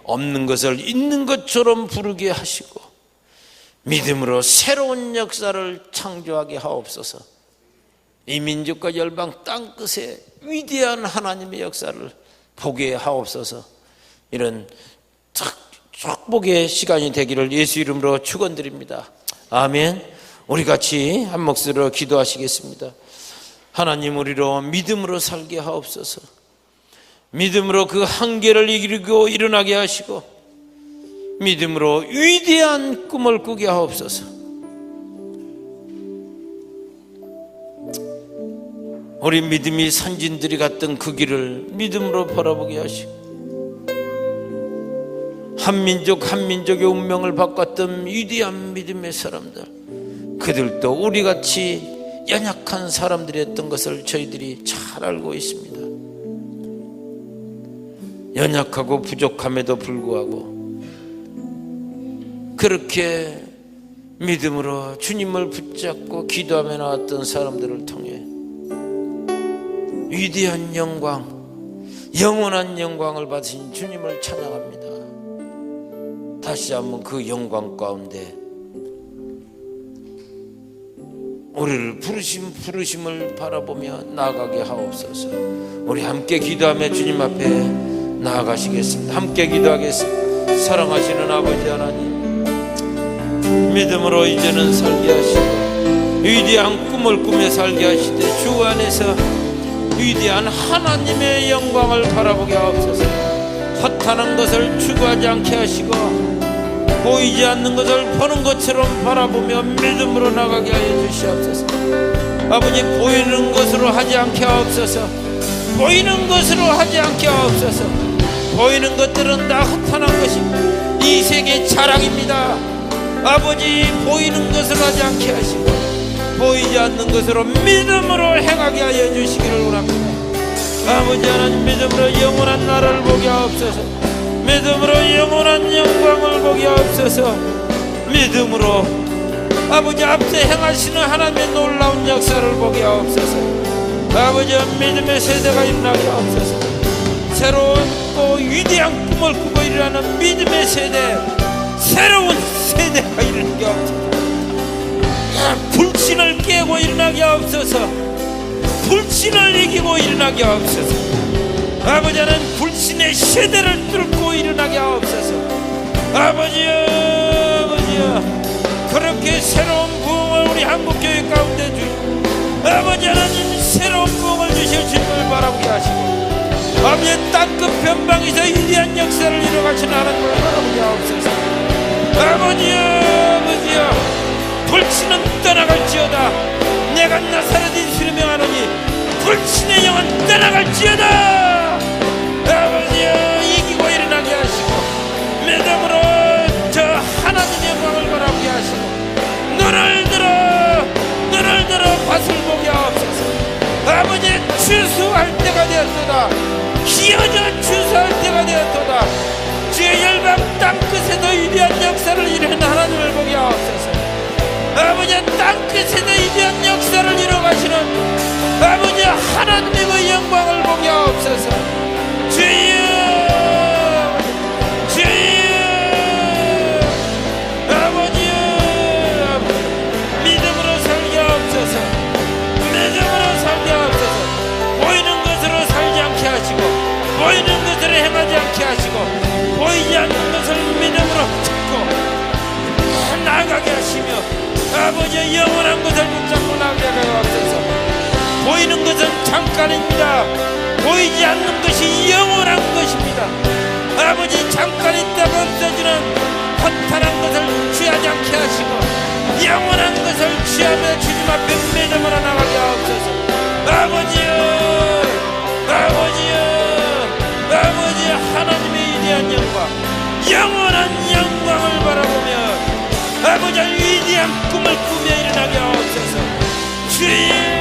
없는 것을 있는 것처럼 부르게 하시고 믿음으로 새로운 역사를 창조하게 하옵소서. 이 민족과 열방 땅끝에 위대한 하나님의 역사를 보게 하옵소서. 이런 축복의 시간이 되기를 예수 이름으로 축원드립니다. 아멘. 우리 같이 한 목소리로 기도하시겠습니다. 하나님, 우리로 믿음으로 살게 하옵소서. 믿음으로 그 한계를 이기고 일어나게 하시고 믿음으로 위대한 꿈을 꾸게 하옵소서. 우리 믿음이 선진들이 갔던 그 길을 믿음으로 바라보게 하시고 한 민족의 운명을 바꿨던 위대한 믿음의 사람들, 그들도 우리같이 연약한 사람들이었던 것을 저희들이 잘 알고 있습니다. 연약하고 부족함에도 불구하고 그렇게 믿음으로 주님을 붙잡고 기도하며 나왔던 사람들을 통해 위대한 영광, 영원한 영광을 받으신 주님을 찬양합니다. 다시 한번 그 영광 가운데 우리를 부르심을 바라보며 나아가게 하옵소서. 우리 함께 기도하며 주님 앞에 나아가시겠습니다. 함께 기도하겠습니다. 사랑하시는 아버지 하나님, 믿음으로 이제는 살게 하시고 위대한 꿈을 꾸며 살게 하시되 주 안에서 위대한 하나님의 영광을 바라보게 하옵소서. 허탄한 것을 추구하지 않게 하시고 보이지 않는 것을 보는 것처럼 바라보며 믿음으로 나가게 하여 주시옵소서. 아버지, 보이는 것으로 하지 않게 하옵소서. 보이는 것으로 하지 않게 하옵소서. 보이는 것들은 다 허탄한 것입니다. 이 세계 자랑입니다. 아버지, 보이는 것으로 하지 않게 하시고 보이지 않는 것으로 믿음으로 행하게 하여 주시기를 원합니다. 아버지 하나님, 믿음으로 영원한 나라를 보게 하옵소서. 믿음으로 영원한 영광을 보게 하옵소서. 믿음으로 아버지 앞서 행하시는 하나님의 놀라운 역사를 보게 하옵소서. 아버지, 믿음의 세대가 일어나게 하옵소서. 새로운 또 위대한 꿈을 꾸고 일어나는 믿음의 세대, 새로운 세대가 일어나게 하옵소서. 불신을 깨고 일어나게 하옵소서. 불신을 이기고 일어나게 하옵소서. 아버지는 불신의 세대를 뚫고 일어나게 하옵소서. 아버지여, 그렇게 새로운 부흥을 우리 한국교회 가운데 주시고 아버지 하나님, 새로운 부흥을 주실 주님을 바라보게 하시고 아버지, 땅끝 변방에서 위대한 역사를 이뤄가시는 하나님을 바라보게 하옵소서. 아버지여, 불신은 떠나갈지어다. 내가 나사렛 예수를 명하노니 불신의 영은 떠나갈지어다. 아버지여, 이기고 일어나게 하시고 믿음으로 저 하나님의 영광을 바라보게 하시고 눈을 들어 밭을 보게 하옵소서. 아버지, 추수할 때가 되었도다. 기어져 추수할 때가 되었도다. 주의 열방 땅끝에도 위대한 역사를 이루는 하나님을 보게 하옵소서. 아버지, 땅끝에도 위대한 역사를 이루어가시는 아버지 하나님의 그 영광을 보게 하옵소서. 주여, 아버지여, 믿음으로 살게 하옵소서. 믿음으로 살게 하옵소서. 보이는 것으로 살지 않게 하시고 보이는 것으로 행하지 않게 하시고 보이지 않는 것을 믿음으로 찾고 나아가게 하시며 아버지, 영원한 것을 붙잡고 나아가게 하옵소서. 보이는 것은 잠깐입니다. 보이지 않는 것이 영원한 것입니다. 아버지, 잠깐 있다가 없어지는 허탄한 것을 취하지 않게 하시고 영원한 것을 취하며 주님 앞에 믿음으로 나가게 하옵소서. 아버지여, 하나님의 위대한 영광, 영원한 영광을 바라보며 아버지, 위대한 꿈을 꾸며 일어나게 하옵소서. 주여,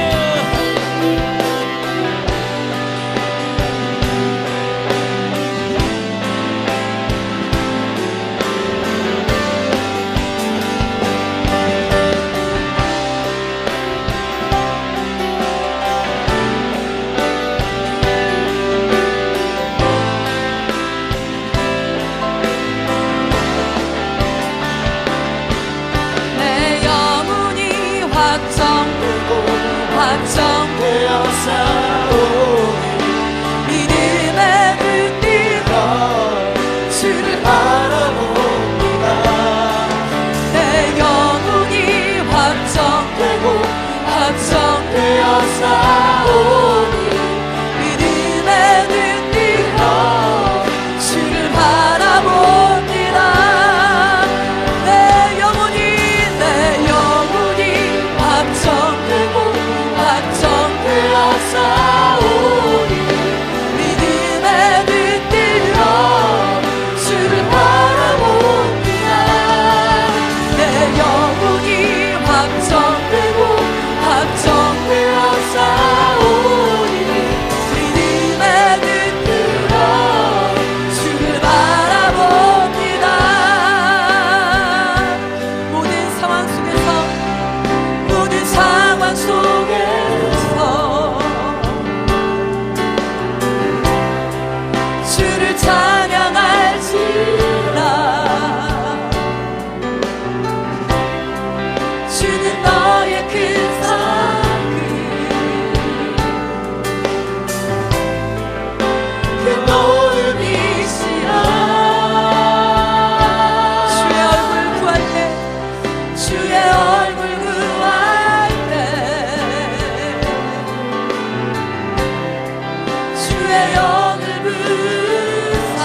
주의 영을 부사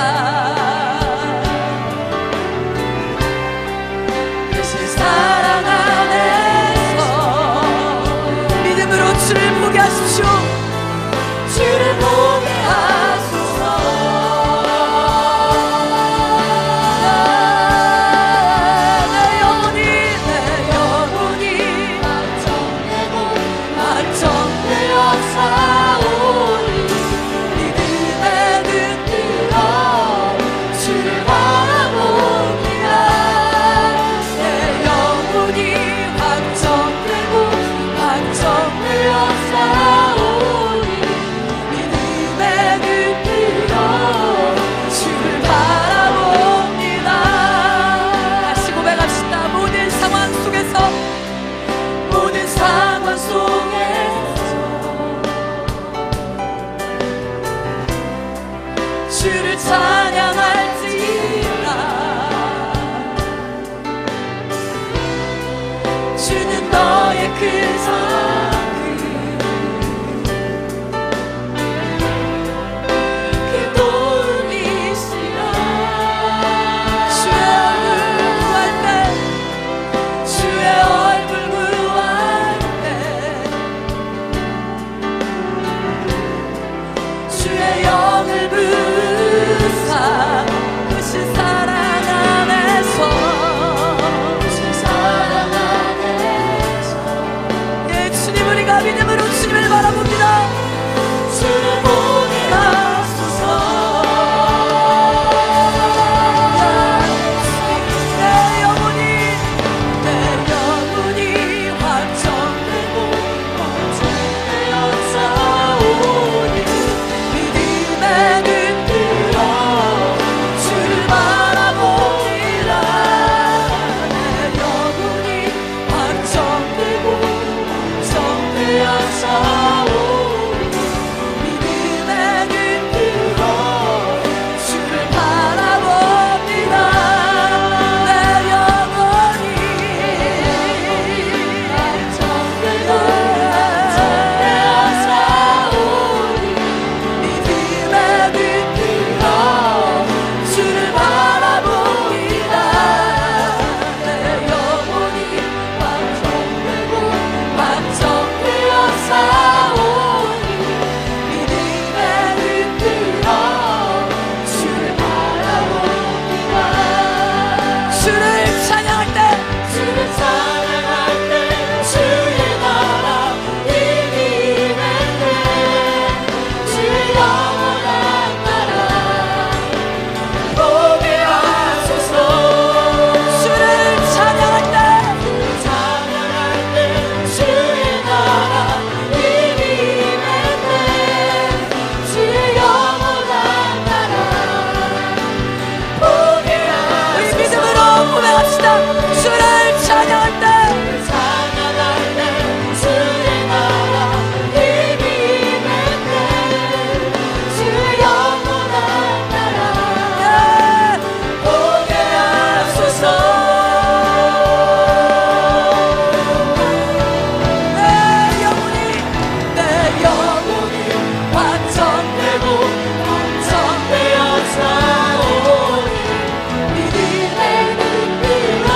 크신 사랑 안에서 믿음으로 주를 보게 하십시오. 주를 보게 하소서. 내 영혼이 안정되어 사오니 믿음에 눈뜨어 주를 바라봅니다. 내 영혼이 안정되어 사오니 믿음에 눈뜨어 주를 바라봅니다. 다시 고백합시다. 모든 상황 속에서 주를 찬양할지라. 주는 너의 큰 사랑 그 도움이시라. 주의 얼굴 구할 때 주의 얼굴 구할 때 주의 영을 부사 크신 사랑 안에서 예, 주님 우리가 믿음으로 주님을 바라봅니다. 주를 보게 하소서. 내 영혼이 완전되어 사오니 믿음에 눈뜨어 주를 바라보리라. 내 영혼이 완전되어 사오니 믿음에 눈뜨어 주를 바라봅니다. 내 영혼이 완전되어 사오니 믿음에 눈뜨어 주를 바라봅니다. 내 영혼이 완전되어 사오니 믿음에 눈뜨어 주를 바라봅니다. 주를 찬양할 때 주의 나라 이기는 데 주의 영원한 나라 보게 하소서. 주를 찬양할 때 주의 나라 이기는 데 주의 영원한 나라 보게 하소서. 우리 믿음으로 고백합시다. 주를 찬양할 때 주의 나라 이기는 데 주의 영원한 나라 보게 하소서. 내 영혼이 완전되어 사오니 믿음에 눈뜨어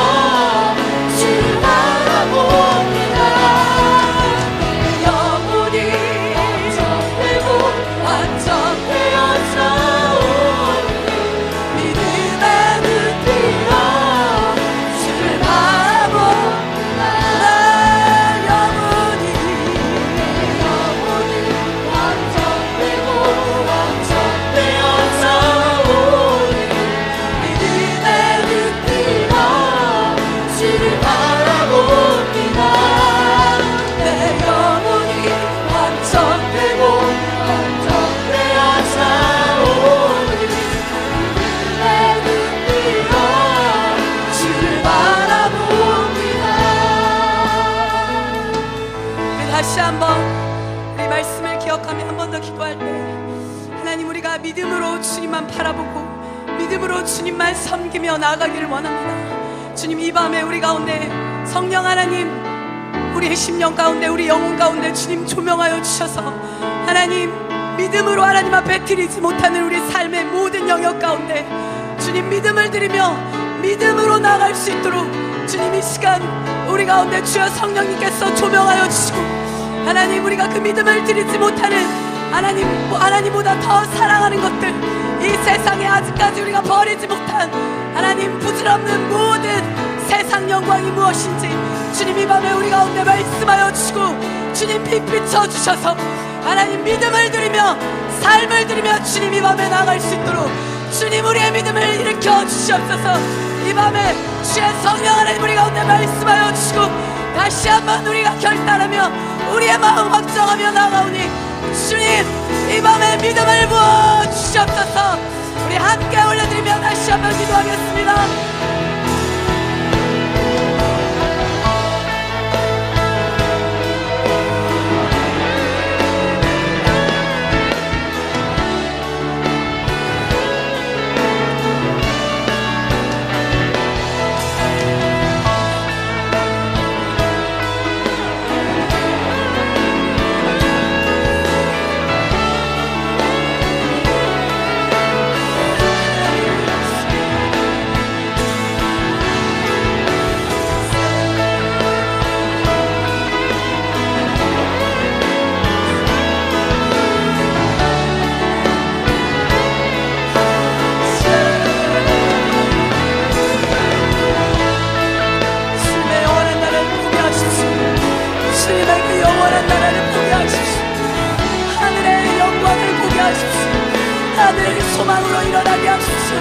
주를 바라봅니다. 내 영혼이 완전되어 사오니 믿음에 눈뜨어 주를 바라봅니다. 내 영혼이 완전되어 사오니 믿음에 눈뜨어 주를 바라봅니다. 내 영혼이 완전되어 사오니 믿음에 눈뜨어 주를 바라봅니다. 우리 다시 한번 우리 말씀을 기억하며 한 번 더 기도할 때 하나님 우리가 믿음으로 주님만 바라보고 믿음으로 주님만 섬기며 나아가기를 원합니다. 주님 이 밤에 우리 가운데 성령 하나님 우리의 심령 가운데 우리 영혼 가운데 주님 조명하여 주셔서 하나님 믿음으로 하나님 앞에 드리지 못하는 우리 삶의 모든 영역 가운데 주님 믿음을 드리며 믿음으로 나아갈 수 있도록 주님 이 시간 우리 가운데 주여 성령님께서 조명하여 주시고 하나님 우리가 그 믿음을 드리지 못하는 하나님보다 더 사랑하는 것들 이 세상에 아직까지 우리가 버리지 못한 하나님 부질없는 모든 세상 영광이 무엇인지 주님 이 밤에 우리 가운데 말씀하여 주시고 주님 빛 비춰 주셔서 하나님 믿음을 드리며 삶을 드리며 주님 이 밤에 나아갈 수 있도록 주님 우리의 믿음을 일으켜 주시옵소서. 이 밤에 주의 성령 하나님 우리 가운데 말씀하여 주시고 다시 한번 우리가 결단하며 우리의 마음 확정하며 나아가오니 주님 이 밤에 믿음을 부어 주시옵소서. 우리 함께 올려드리며 다시 한번 기도하겠습니다. 하늘 소망으로 일어나게 하십시오.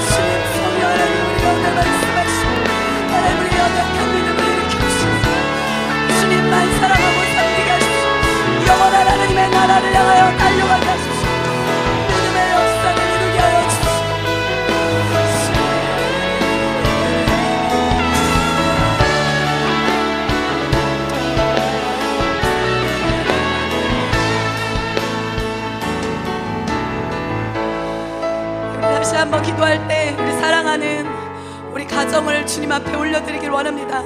주님 성령 하나님 우리 가운데 말씀하시고 하나님 우리 연약한 믿음을 일으켜주시고 주님만 사랑하고 섬기게 하십시오. 영원한 하나님의 나라를 향하여 달려가게 하십시오. 믿음의 역사를 이루게 하여 주십시오. 다시 한번 기도할 때 우리 사랑하는 우리 가정을 주님 앞에 올려드리길 원합니다.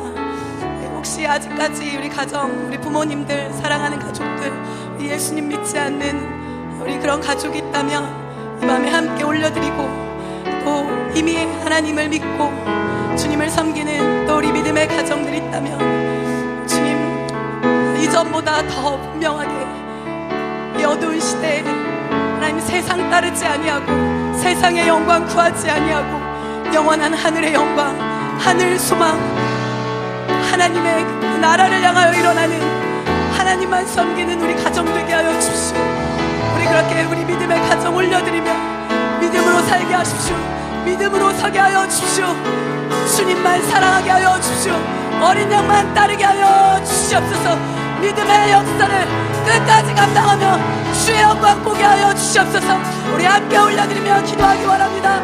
혹시 아직까지 우리 가정, 우리 부모님들, 사랑하는 가족들, 우리 예수님 믿지 않는 우리 그런 가족이 있다면 이 밤에 함께 올려드리고 또 이미 하나님을 믿고 주님을 섬기는 또 우리 믿음의 가정들이 있다면 주님 이전보다 더 분명하게 이 어두운 시대에 하나님 세상 따르지 아니하고 세상의 영광 구하지 아니하고 영원한 하늘의 영광, 하늘 소망, 하나님의 그 나라를 향하여 일어나는 하나님만 섬기는 우리 가정 되게 하여 주십시오. 우리 그렇게 우리 믿음의 가정 올려드리며 믿음으로 살게 하십시오. 믿음으로 서게 하여 주십시오. 주님만 사랑하게 하여 주십시오. 어린 양만 따르게 하여 주시옵소서. 믿음의 역사를 끝까지 감당하며 주의 영광 보게 하여 주시옵소서. 우리 함께 올려드리며 기도하기 원합니다.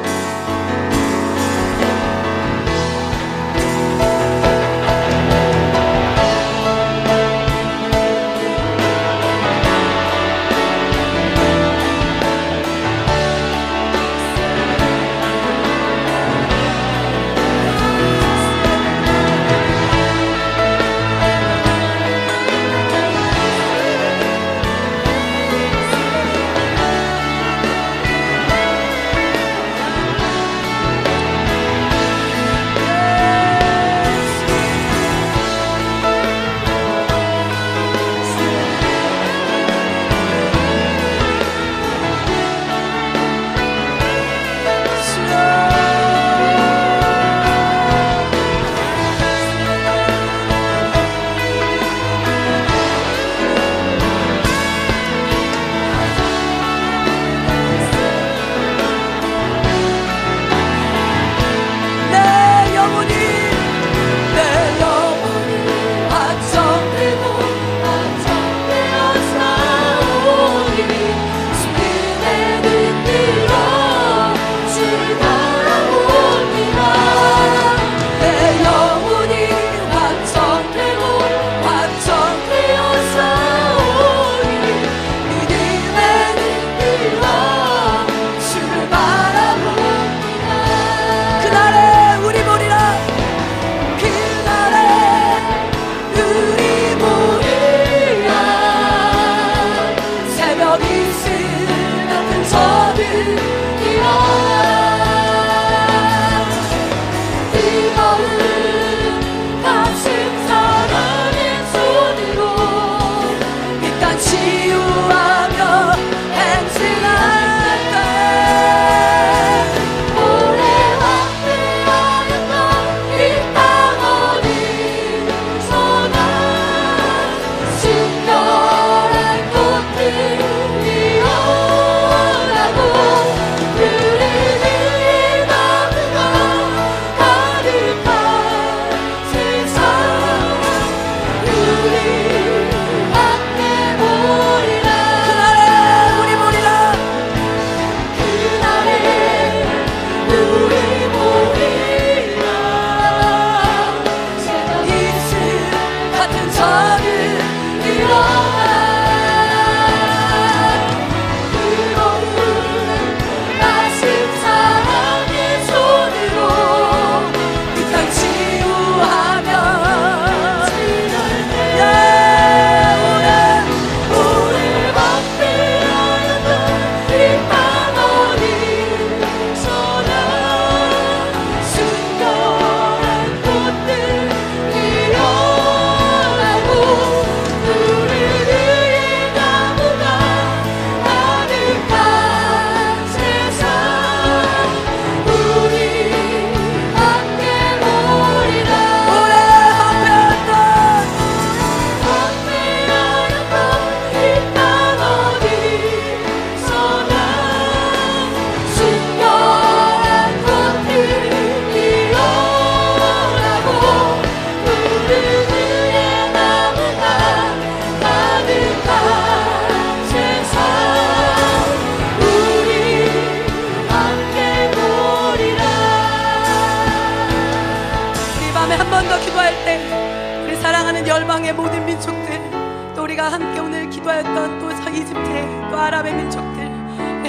민족들, 또 우리가 함께 오늘 기도하였던 또 이집트, 또 아랍의 민족들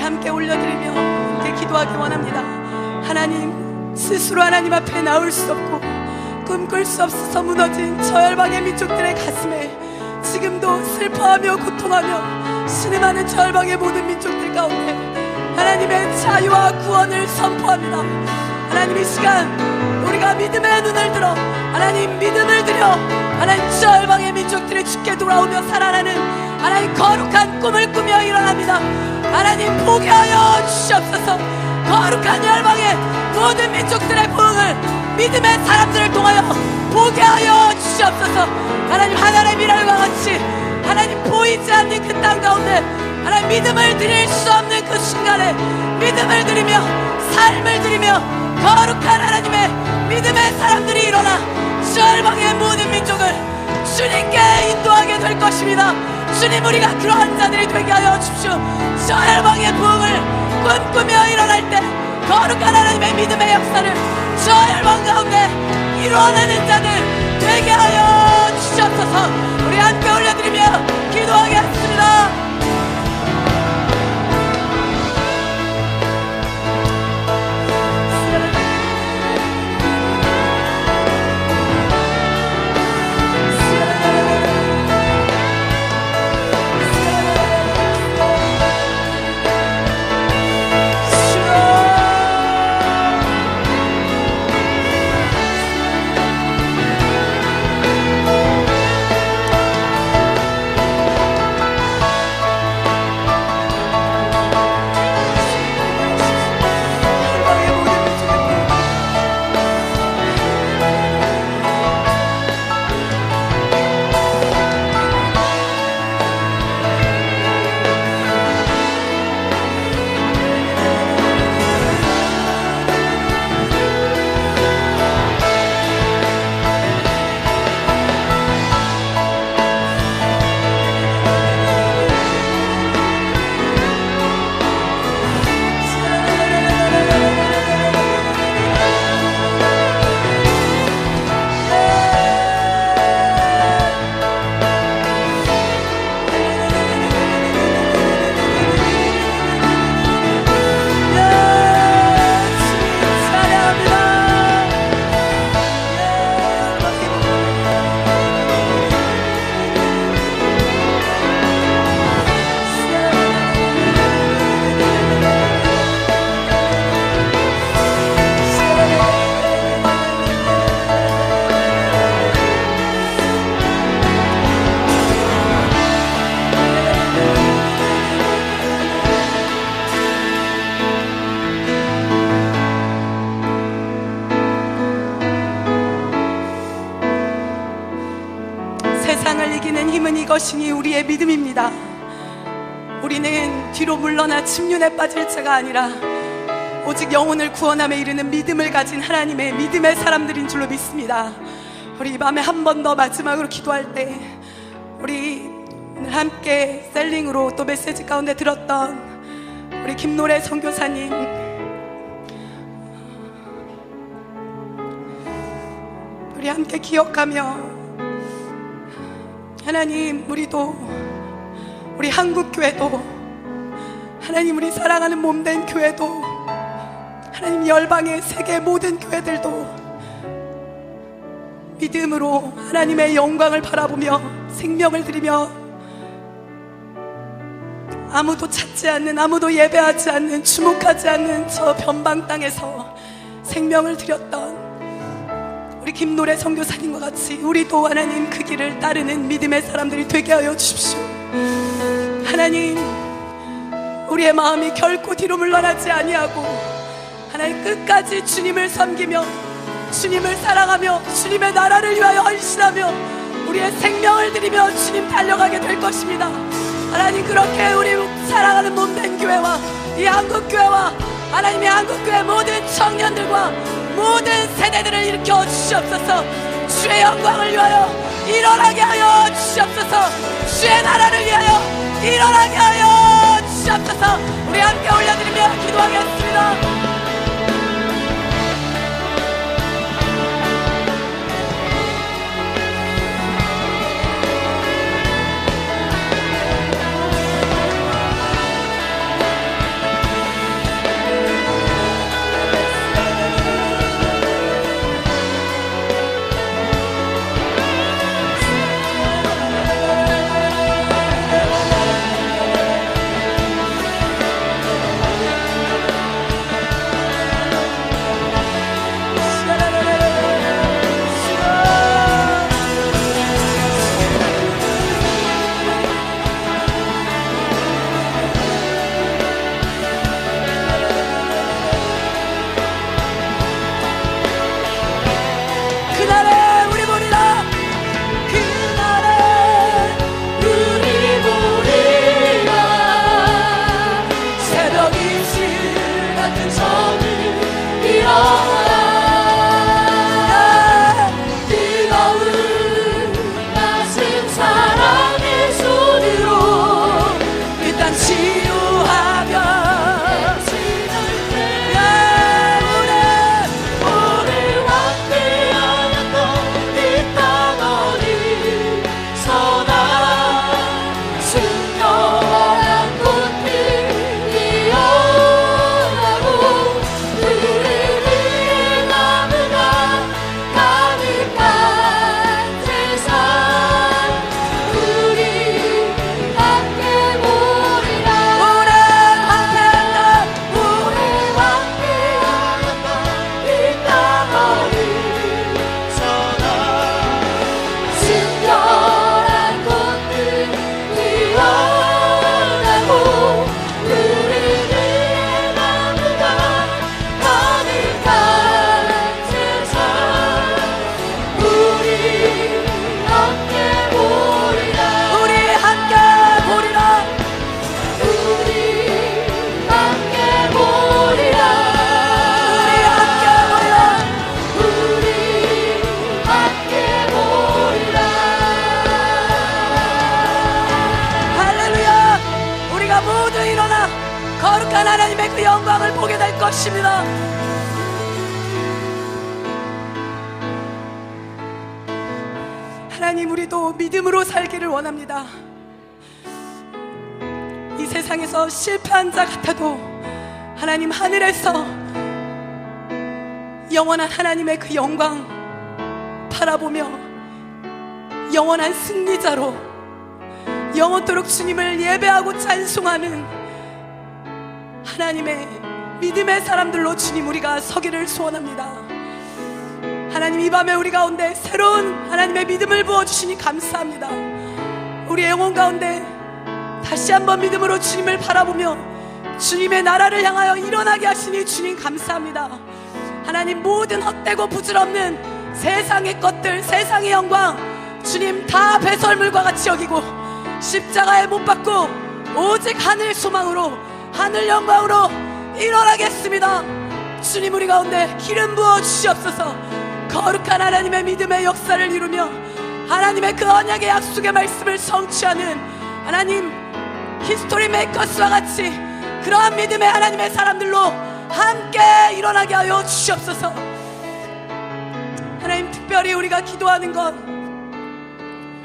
함께 올려드리며 함께 기도하기 원합니다. 하나님, 스스로 하나님 앞에 나올 수 없고 꿈꿀 수 없어서 무너진 저 열방의 민족들의 가슴에 지금도 슬퍼하며 고통하며 신음하는 저 열방의 모든 민족들 가운데 하나님의 자유와 구원을 선포합니다. 하나님, 이 시간 우리가 믿음의 눈을 들어 하나님 믿음을 드려 하나님 저 열방의 민족들이 주께 돌아오며 살아나는 하나님 거룩한 꿈을 꾸며 일어납니다. 하나님, 보게 하여 주시옵소서. 거룩한 열방의 모든 민족들의 부흥을 믿음의 사람들을 통하여 보게 하여 주시옵소서. 하나님, 하늘의 미랄과 같이 하나님 보이지 않는 그 땅 가운데 하나님 믿음을 드릴 수 없는 그 순간에 믿음을 드리며 삶을 드리며 거룩한 하나님의 믿음의 사람들이 일어나 저 열방의 모든 민족을 주님께 인도하게 될 것입니다. 주님, 우리가 그러한 자들이 되게 하여 주십시오. 저 열방의 부흥을 꿈꾸며 일어날 때 거룩한 하나님의 믿음의 역사를 저 열방 가운데 이루어내는 자들 되게 하여 주시옵소서. 우리 함께 올려드리며 기도하겠습니다. 세상을 이기는 힘은 이것이니 우리의 믿음입니다. 우리는 뒤로 물러나 침륜에 빠질 자가 아니라 오직 영혼을 구원함에 이르는 믿음을 가진 하나님의 믿음의 사람들인 줄로 믿습니다. 우리 이 밤에 한 번 더 마지막으로 기도할 때 우리 오늘 함께 셀링으로 또 메시지 가운데 들었던 우리 김노래 선교사님, 우리 함께 기억하며 하나님, 우리도 우리 한국교회도 하나님, 우리 사랑하는 몸된 교회도 하나님, 열방의 세계 모든 교회들도 믿음으로 하나님의 영광을 바라보며 생명을 드리며 아무도 찾지 않는, 아무도 예배하지 않는, 주목하지 않는 저 변방 땅에서 생명을 드렸던 우리 김노래 선교사님과 같이 우리도 하나님 그 길을 따르는 믿음의 사람들이 되게 하여 주십시오. 하나님, 우리의 마음이 결코 뒤로 물러나지 아니하고 하나님 끝까지 주님을 섬기며 주님을 사랑하며 주님의 나라를 위하여 헌신하며 우리의 생명을 드리며 주님 달려가게 될 것입니다. 하나님, 그렇게 우리 사랑하는 몸된 교회와 이 한국교회와 하나님의 한국교회 모든 청년들과 모든 세대들을 일으켜 주시옵소서. 주의 영광을 위하여 일어나게 하여 주시옵소서. 주의 나라를 위하여 일어나게 하여 주시옵소서. 우리 함께 올려드리며 기도하겠습니다. 거룩한 하나님의 그 영광을 보게 될 것입니다. 하나님, 우리도 믿음으로 살기를 원합니다. 이 세상에서 실패한 자 같아도 하나님, 하늘에서 영원한 하나님의 그 영광 바라보며 영원한 승리자로 영원토록 주님을 예배하고 찬송하는 하나님의 믿음의 사람들로 주님, 우리가 서기를 소원합니다. 하나님, 이 밤에 우리 가운데 새로운 하나님의 믿음을 부어주시니 감사합니다. 우리의 영혼 가운데 다시 한번 믿음으로 주님을 바라보며 주님의 나라를 향하여 일어나게 하시니 주님 감사합니다. 하나님, 모든 헛되고 부질없는 세상의 것들, 세상의 영광 주님 다 배설물과 같이 여기고 십자가에 못 박고 오직 하늘 소망으로, 하늘 영광으로 일어나겠습니다. 주님, 우리 가운데 기름 부어 주시옵소서. 거룩한 하나님의 믿음의 역사를 이루며 하나님의 그 언약의 약속의 말씀을 성취하는 하나님 히스토리 메이커스와 같이 그러한 믿음의 하나님의 사람들로 함께 일어나게 하여 주시옵소서. 하나님, 특별히 우리가 기도하는 것,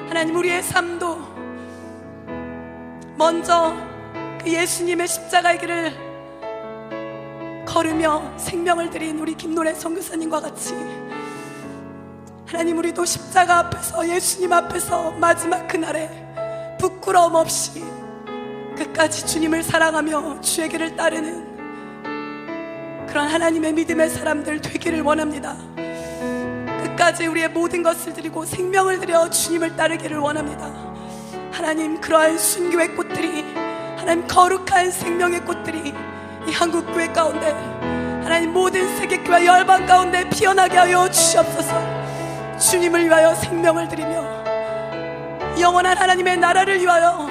하나님, 우리의 삶도 먼저 그 예수님의 십자가의 길을 걸으며 생명을 드린 우리 김노래 선교사님과 같이 하나님, 우리도 십자가 앞에서, 예수님 앞에서 마지막 그날에 부끄러움 없이 끝까지 주님을 사랑하며 주의 길을 따르는 그런 하나님의 믿음의 사람들 되기를 원합니다. 끝까지 우리의 모든 것을 드리고 생명을 드려 주님을 따르기를 원합니다. 하나님, 그러한 순교의 꽃들이, 하나님 거룩한 생명의 꽃들이 이 한국교회 가운데, 하나님 모든 세계교회 열방 가운데 피어나게 하여 주시옵소서. 주님을 위하여 생명을 드리며 영원한 하나님의 나라를 위하여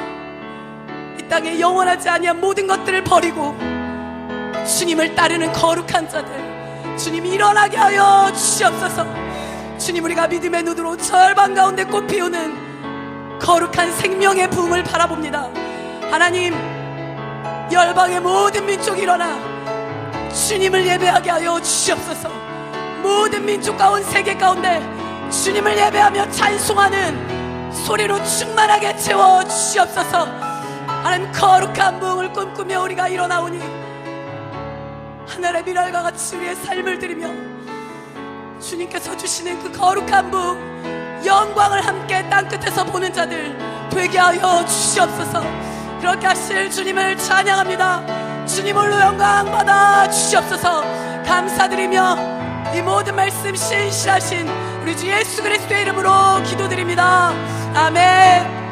이 땅에 영원하지 아니한 모든 것들을 버리고 주님을 따르는 거룩한 자들 주님 일어나게 하여 주시옵소서. 주님, 우리가 믿음의 눈으로 절반 가운데 꽃 피우는 거룩한 생명의 부흥을 바라봅니다. 하나님, 열방의 모든 민족이 일어나 주님을 예배하게 하여 주시옵소서. 모든 민족 가운데, 세계 가운데 주님을 예배하며 찬송하는 소리로 충만하게 채워주시옵소서. 하나님, 거룩한 부흥을 꿈꾸며 우리가 일어나오니 하늘의 미랄과 같이 우리의 삶을 드리며 주님께서 주시는 그 거룩한 부흥, 영광을 함께 땅끝에서 보는 자들 되게 하여 주시옵소서. 그렇게 하실 주님을 찬양합니다. 주님 홀로 영광 받아 주시옵소서. 감사드리며 이 모든 말씀 신실하신 우리 주 예수 그리스도의 이름으로 기도드립니다. 아멘.